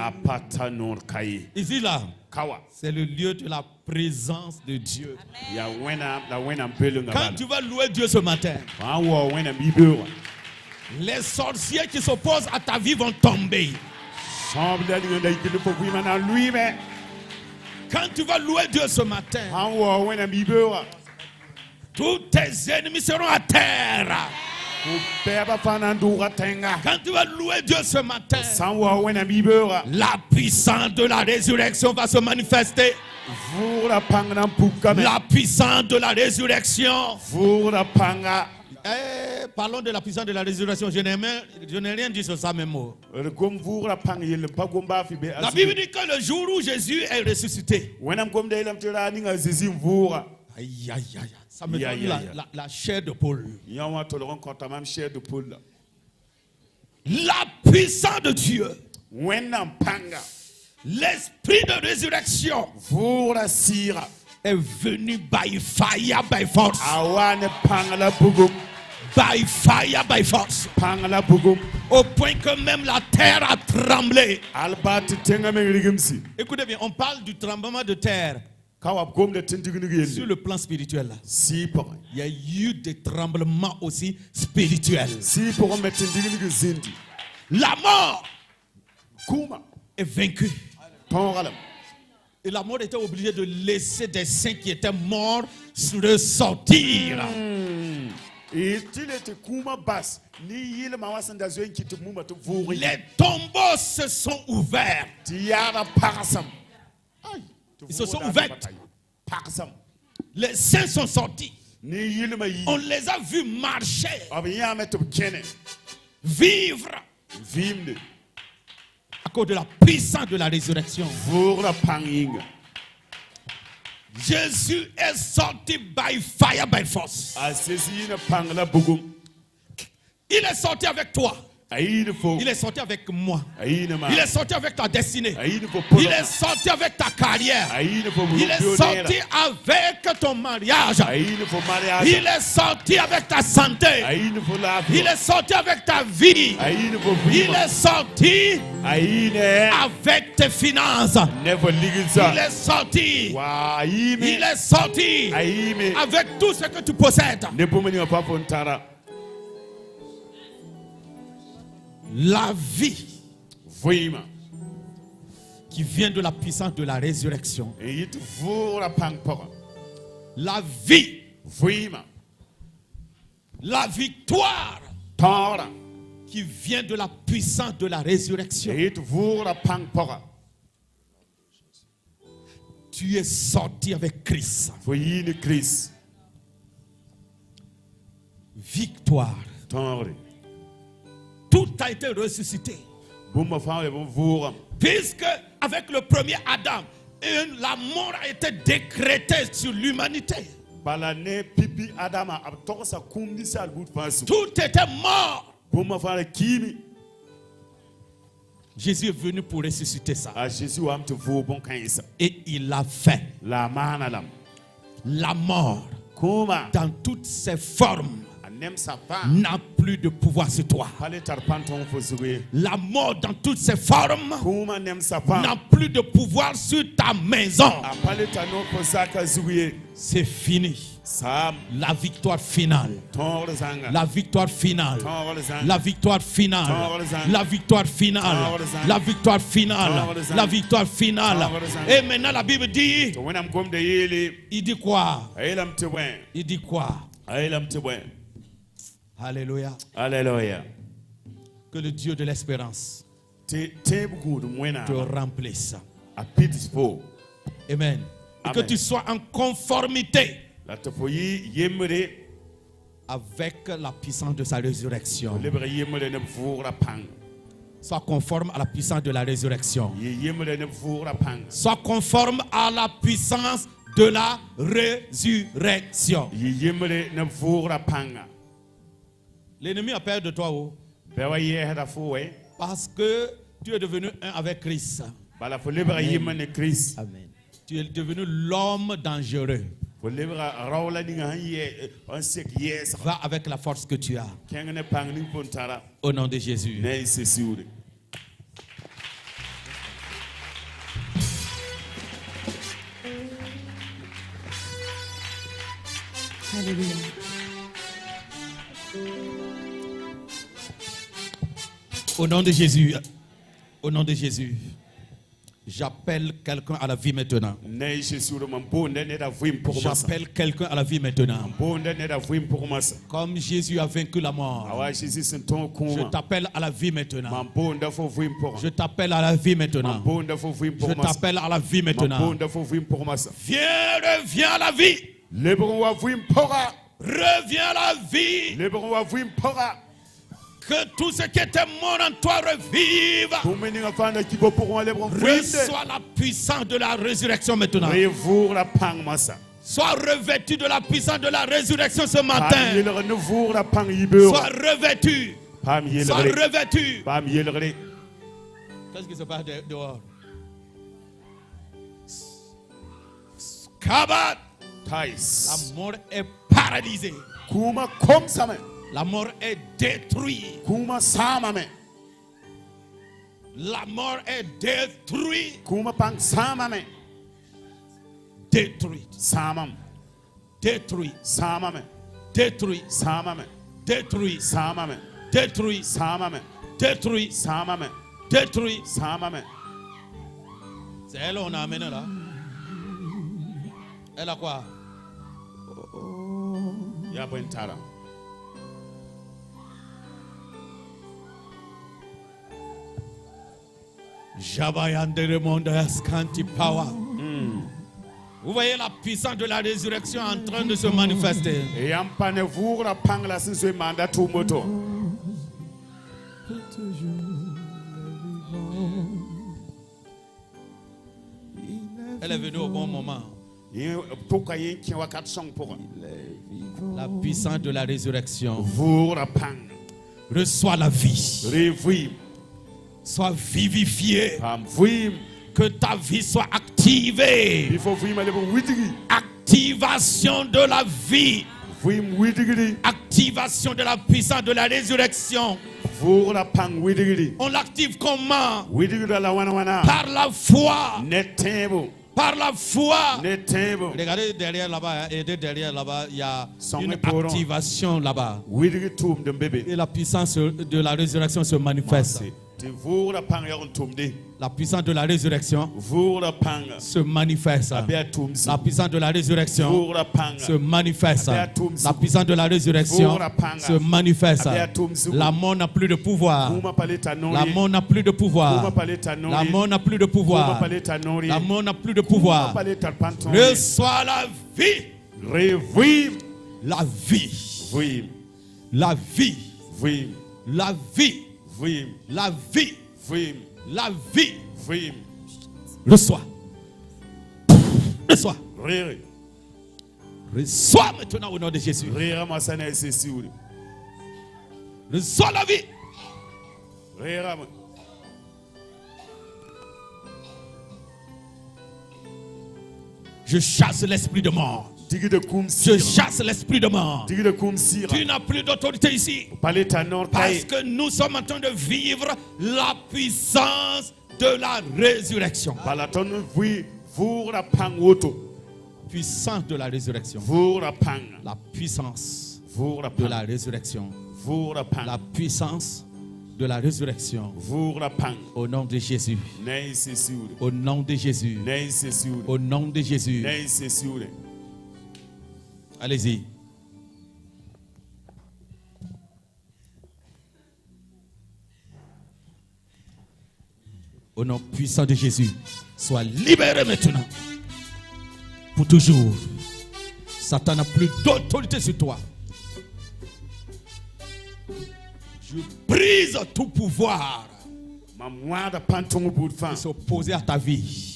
S3: Ici là, c'est le lieu de la présence de Dieu. Quand tu vas louer Dieu ce matin, les sorciers qui s'opposent à ta vie vont tomber. Quand tu vas louer Dieu ce matin, tous tes ennemis seront à terre. Quand tu vas louer Dieu ce matin, la puissance de la résurrection va se manifester. La puissance de la résurrection. Parlons de la puissance de la résurrection. Je n'ai rien dit sur ça même mot. La Bible dit que le jour où Jésus est ressuscité, aïe, aïe, aïe, ça me donne la chair de poule. La puissance de Dieu,
S2: wẽnnaam pãnga
S3: l'esprit de résurrection
S2: vʋʋgra sɩɩga
S3: est venu by fire, by force.
S2: a wa ne pãng la bugum
S3: By fire, by force.
S2: pãng la bugum
S3: Au point que même la terre a tremblé.
S2: al baa tɩ tẽngã me rigimsi
S3: Écoutez bien, on parle du tremblement de terre
S2: ka wa b gomda tẽn-dignig
S3: sur
S2: yelle
S3: le plan spirituel. Là.
S2: sɩɩ pʋgẽ
S3: Il y a eu des tremblements aussi spirituels.
S2: sɩɩ pʋgẽ me tẽn-dignig zĩndi
S3: La mort
S2: kʋʋma
S3: est vaincue.
S2: tõoga lame
S3: Et la mort était obligée de laisser des saints qui étaient morts ressortir.
S2: y tɩ le tɩ kũuma bas ne yɩlmã wa sẽn da zoe n kɩ tɩ muma tɩ vʋʋg
S3: Les tombeaux se sont ouverts.
S2: tɩ yaara pagsam
S3: Ils se sont ouverts.
S2: pagsam
S3: Les saints sont sortis.
S2: ne yɩlmã yi
S3: On les a vus marcher,
S2: b yãame tɩ b kẽne
S3: vivre
S2: vɩɩmde
S3: à cause de la puissance de la résurrection.
S2: vʋʋgra pãng yĩnga
S3: Jésus est sorti by fire, by force.
S2: a sesi yɩ pãng la bugum
S3: Il est sorti avec toi.
S2: a yɩɩd fo
S3: Il est sorti avec moi.
S2: a yɩɩd ma
S3: Il est sorti avec ta destinée.
S2: a yɩɩd fo
S3: Il
S2: pʋlg
S3: est sorti avec ta carrière.
S2: a yɩɩd fo
S3: Il est sorti avec ton mariage.
S2: a yɩɩd fo mariage
S3: Il est sorti avec ta santé.
S2: a yɩɩd fo
S3: Il
S2: laafɩ
S3: est sorti avec ta vie.
S2: a yɩɩd fo
S3: Il
S2: vɩɩma
S3: est sorti
S2: a yɩɩne
S3: avec tes finances.
S2: ne fo ligilsa
S3: Il est sorti.
S2: waa a yɩɩme
S3: Il est sorti
S2: a yɩɩme
S3: avec tout ce que tu possèdes.
S2: ne bũmb ninga pa fo n tara
S3: La vie
S2: vɩɩma
S3: qui vient de la puissance de la résurrection.
S2: n yɩ tɩ vʋʋgra pãng pʋgã
S3: La vie,
S2: vɩɩma
S3: la victoire
S2: tõogra
S3: qui vient de la puissance de la résurrection.
S2: n yɩ tɩ vʋʋgra pãng pʋgã
S3: Tu es sorti avec Christ.
S2: fo yɩɩ ne kirist
S3: Victoire.
S2: tõogre
S3: Tout a été ressuscité.
S2: bũmba fãa le bõn vʋʋgame
S3: Puisque avec le premier Adam, la mort a été décrétée sur l'humanité.
S2: bala ne pipi adama b togsa kũum ninsaal buud fãa sũ
S3: Tout était mort.
S2: bũmba fãa la kiime
S3: Jésus est venu pour ressusciter ça.
S2: a zeezi wam tɩ vʋʋg bõn-kãensa
S3: Et il l'a fait.
S2: la a maana lame
S3: La mort,
S2: kũuma
S3: dans toutes ses formes,
S2: a nemsa fãa
S3: n'a plus de pouvoir sur toi.
S2: pa le tar pãn tõng fo zug ye
S3: La mort, dans toutes ses formes,
S2: kũuma nemsa
S3: n'a
S2: fãa
S3: plus de pouvoir sur ta maison.
S2: a pa le tar noog fo zaka zug ye
S3: C'est fini.
S2: saam
S3: La victoire finale.
S2: tõogr zãnga
S3: La victoire finale.
S2: tõogr zãnga
S3: La victoire finale. La victoire finale. La victoire finale. La victoire finale. Et maintenant la Bible dit,
S2: tɩ wẽnnaam gomda yeele
S3: il dit quoi?
S2: a yeelame tɩ bõe
S3: Il dit quoi?
S2: a yeelame tɩ bõe
S3: Alléluia.
S2: alleluya
S3: Que le Dieu de l'espérance
S2: tɩ tẽeb gũudum
S3: te
S2: wẽnaam
S3: remplisse.
S2: a pɩds fo
S3: Amen. Et que
S2: Amen.
S3: tu sois en conformité
S2: la tɩ fo yɩ yembre
S3: avec la puissance de sa résurrection.
S2: lebg yembre ne b vʋʋgra pãng
S3: Sois conforme à la puissance de la résurrection.
S2: yɩ yembre ne b vʋʋgra pãng
S3: Sois conforme à la puissance de la résurrection.
S2: yɩ yembre ne b vʋʋgra pãnga
S3: L'ennemi a peur de toi, oh,
S2: bɩ wa yɛɛsda fo wɛ
S3: parce que tu es devenu un avec Christ.
S2: bala fo lebga yembre ne kirist
S3: Amen. Tu es devenu l'homme dangereux.
S2: fo lebga rao la ninga sẽn sek yɛɛsg
S3: Va avec la force que tu as.
S2: kẽng ne pãng ning pʋn tara
S3: Au nom de Jésus.
S2: ne y sesiuure
S4: Alléluia.
S3: Au nom de Jésus. Au nom de Jésus. J'appelle quelqu'un à la vie maintenant.
S2: ne y sesiuure mam boonda ned a vɩɩm pʋgẽ masã
S3: J'appelle quelqu'un à la vie maintenant.
S2: boonda ned a vɩɩm pʋgẽ masã
S3: Comme Jésus a vaincu la
S2: a
S3: mort.
S2: wa zeezi sẽn tõog
S3: Je
S2: kũumã
S3: t'appelle à la vie maintenant.
S2: mam boonda fo vɩɩm
S3: Je
S2: pʋgẽ
S3: t'appelle à la vie
S2: mam
S3: maintenant.
S2: boonda fo vɩɩm
S3: Je
S2: pʋgẽ masã
S3: t'appelle à la vie
S2: mam
S3: maintenant.
S2: boonda fo vɩɩm pʋgẽ masã
S3: Viens, reviens à la vie.
S2: lebg n wa vɩɩm pʋga
S3: Reviens à la vie.
S2: lebg n wa vɩɩm pʋga
S3: Que tout ce qui était mort en toi revive.
S2: bũmb ninga fãa na ki bo pʋgẽ wã lebg n vɩɩmde
S3: Reçois la puissance de la résurrection maintenant.
S2: rɩ vʋʋgra pãng masã
S3: Sois revêtu de la puissance de la résurrection ce
S2: paam
S3: matin.
S2: yelg ne vʋʋgra pãng yibeoogã
S3: Sois revêtu. Sois revêtu. Qu'est-ce qui se passe dehors? Kabat. La mort est paralysée. La mort est détruite. La mort est détruite. Détruite. Détruit. Détruit. Détruit. Détruit. Détruit. Détruit. C'est elle on a amené là. Elle a quoi? Jabayande monde ascanti power. Vous voyez la puissance de la résurrection en train de se manifester. Elle est venue au bon moment. La puissance de la résurrection. Reçois la vie. Sois vivifié. Que ta vie soit activée. Activation de la vie. Activation de la puissance de la résurrection. On l'active comment? Par la foi. Par la foi. Regardez derrière là-bas, et derrière là-bas, il y a une activation là-bas. Et la puissance de la résurrection se manifeste. La puissance de la résurrection se manifeste. La puissance de la résurrection se manifeste. La puissance de la résurrection se manifeste. La mort n'a plus de pouvoir. La mort n'a plus de pouvoir. La mort n'a plus de pouvoir. La mort n'a plus de pouvoir. Reçois la vie. La vie. La vie. La vie. La vie. La vie. Reçois. Reçois. Reçois maintenant au nom de Jésus. Reçois la vie. Je chasse l'esprit de mort. Je chasse l'esprit de mort. Tu n'as plus d'autorité ici. Parce que nous sommes en train de vivre la puissance de la résurrection. Puissance de la résurrection. La puissance de la résurrection. La puissance de la résurrection. Au nom de Jésus. Au nom de Jésus. Au nom de Jésus. Allez-y. Au nom puissant de Jésus, sois libéré maintenant. Pour toujours. Satan n'a plus d'autorité sur toi. Je brise tout pouvoir de s'opposer à ta vie.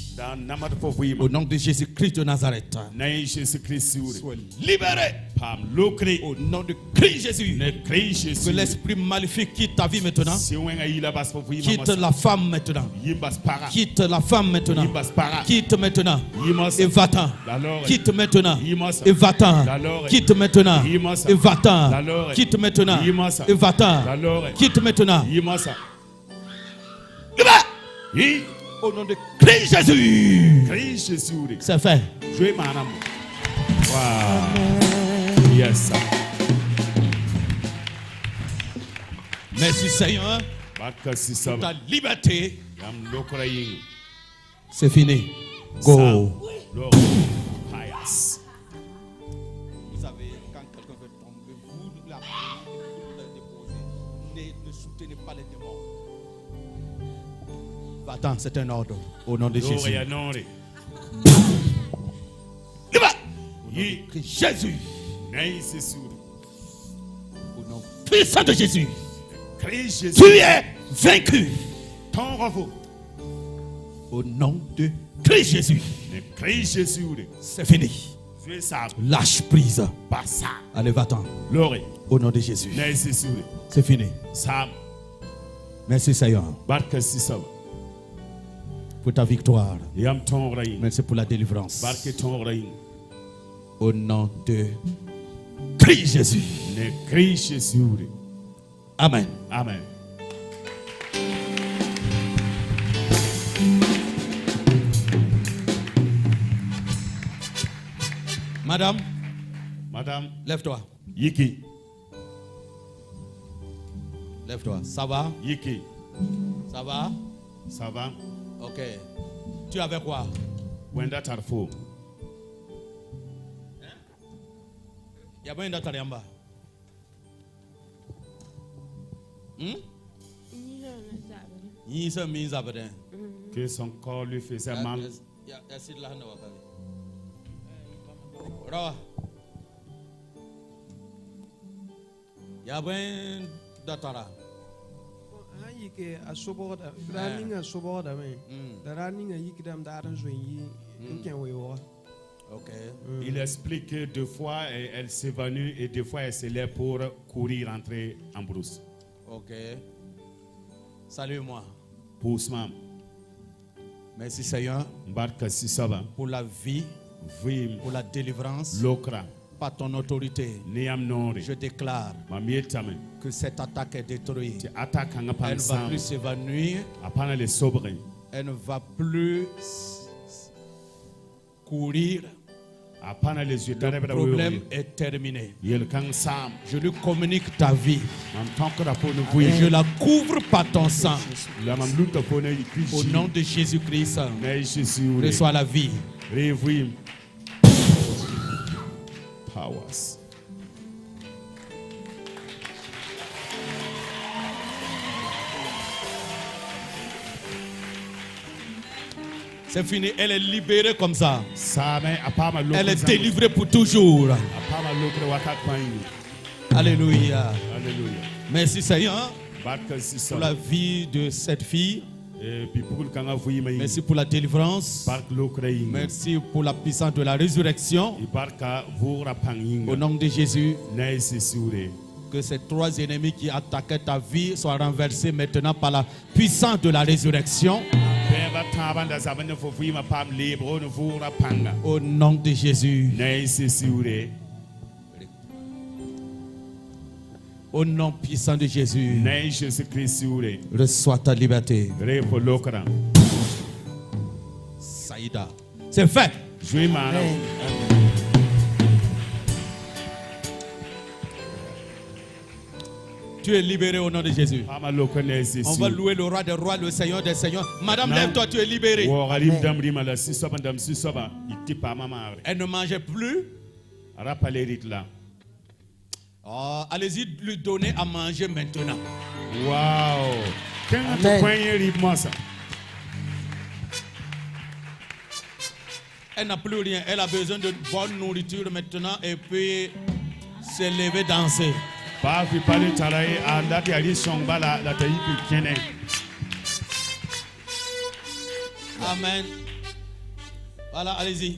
S3: Au nom de Jésus-Christ de Nazareth. Sois libéré. Au nom de Christ Jésus. Que l'esprit maléfique quitte ta vie maintenant. Quitte la femme maintenant. Quitte la femme maintenant. Quitte maintenant. Et va-t'en. Quitte maintenant. Et va-t'en. Quitte maintenant. Et va-t'en. Quitte maintenant. Et va-t'en. Quitte maintenant. Libéré. Au nom de Christ Jésus. C'est fait.
S2: Wow. Yes.
S3: Merci Seigneur. Pour ta liberté. C'est fini. Go.
S2: Vous
S3: savez, quand quelqu'un veut tomber, vous la déposez. Ne soutenez pas les démons. Va-t'en, c'est un ordre. Au nom de Jésus. Jésus. Au nom puissant de Jésus. Tu es vaincu. Au nom de Christ Jésus. C'est fini. Lâche prise. Allez, va-t'en. Au nom de Jésus. C'est fini. Merci Seigneur pour ta victoire. Merci pour la délivrance. Au nom de Christ Jésus. Amen.
S2: Amen.
S3: Madame, lève-toi.
S2: Yiki.
S3: Lève-toi. Ça va?
S2: Yiki.
S3: Ça va?
S2: Ça va?
S3: Ok. Tu avais quoi?
S2: Wenda Tarfo.
S3: Y'a pas Yamba.
S2: Que son corps lui faisait mal. Il explique que deux fois elle s'évanouit et deux fois elle se lève pour courir entrer en brousse.
S3: Ok. Salut-moi.
S2: Pousse-moi.
S3: Merci Seigneur pour la vie, pour la délivrance, par ton autorité. Je déclare que cette attaque est détruite. Elle ne va plus s'évanouir. Elle ne va plus courir. Le problème est terminé. Je lui communique ta vie. Et je la couvre par ton sang. Au nom de Jésus-Christ, reçois la vie.
S2: Powers.
S3: C'est fini, elle est libérée comme ça. Elle est délivrée pour toujours. Alléluia. Merci Seigneur pour la vie de cette fille. Merci pour la délivrance. Merci pour la puissance de la résurrection. Au nom de Jésus, que ces trois ennemis qui attaquaient ta vie soient renversés maintenant par la puissance de la résurrection. Au nom de Jésus. Au nom puissant de Jésus. Reçois ta liberté. Saïda. C'est fait. Tu es libéré au nom de Jésus. On va louer le roi des rois, le Seigneur des seigneurs. Madame, lève-toi, tu es libérée. Elle ne mangeait plus. Oh, allez-y lui donner à manger maintenant.
S2: Wow.
S3: Elle n'a plus rien. Elle a besoin de bonne nourriture maintenant et puis se lever, danser. Amen. Voilà, allez-y.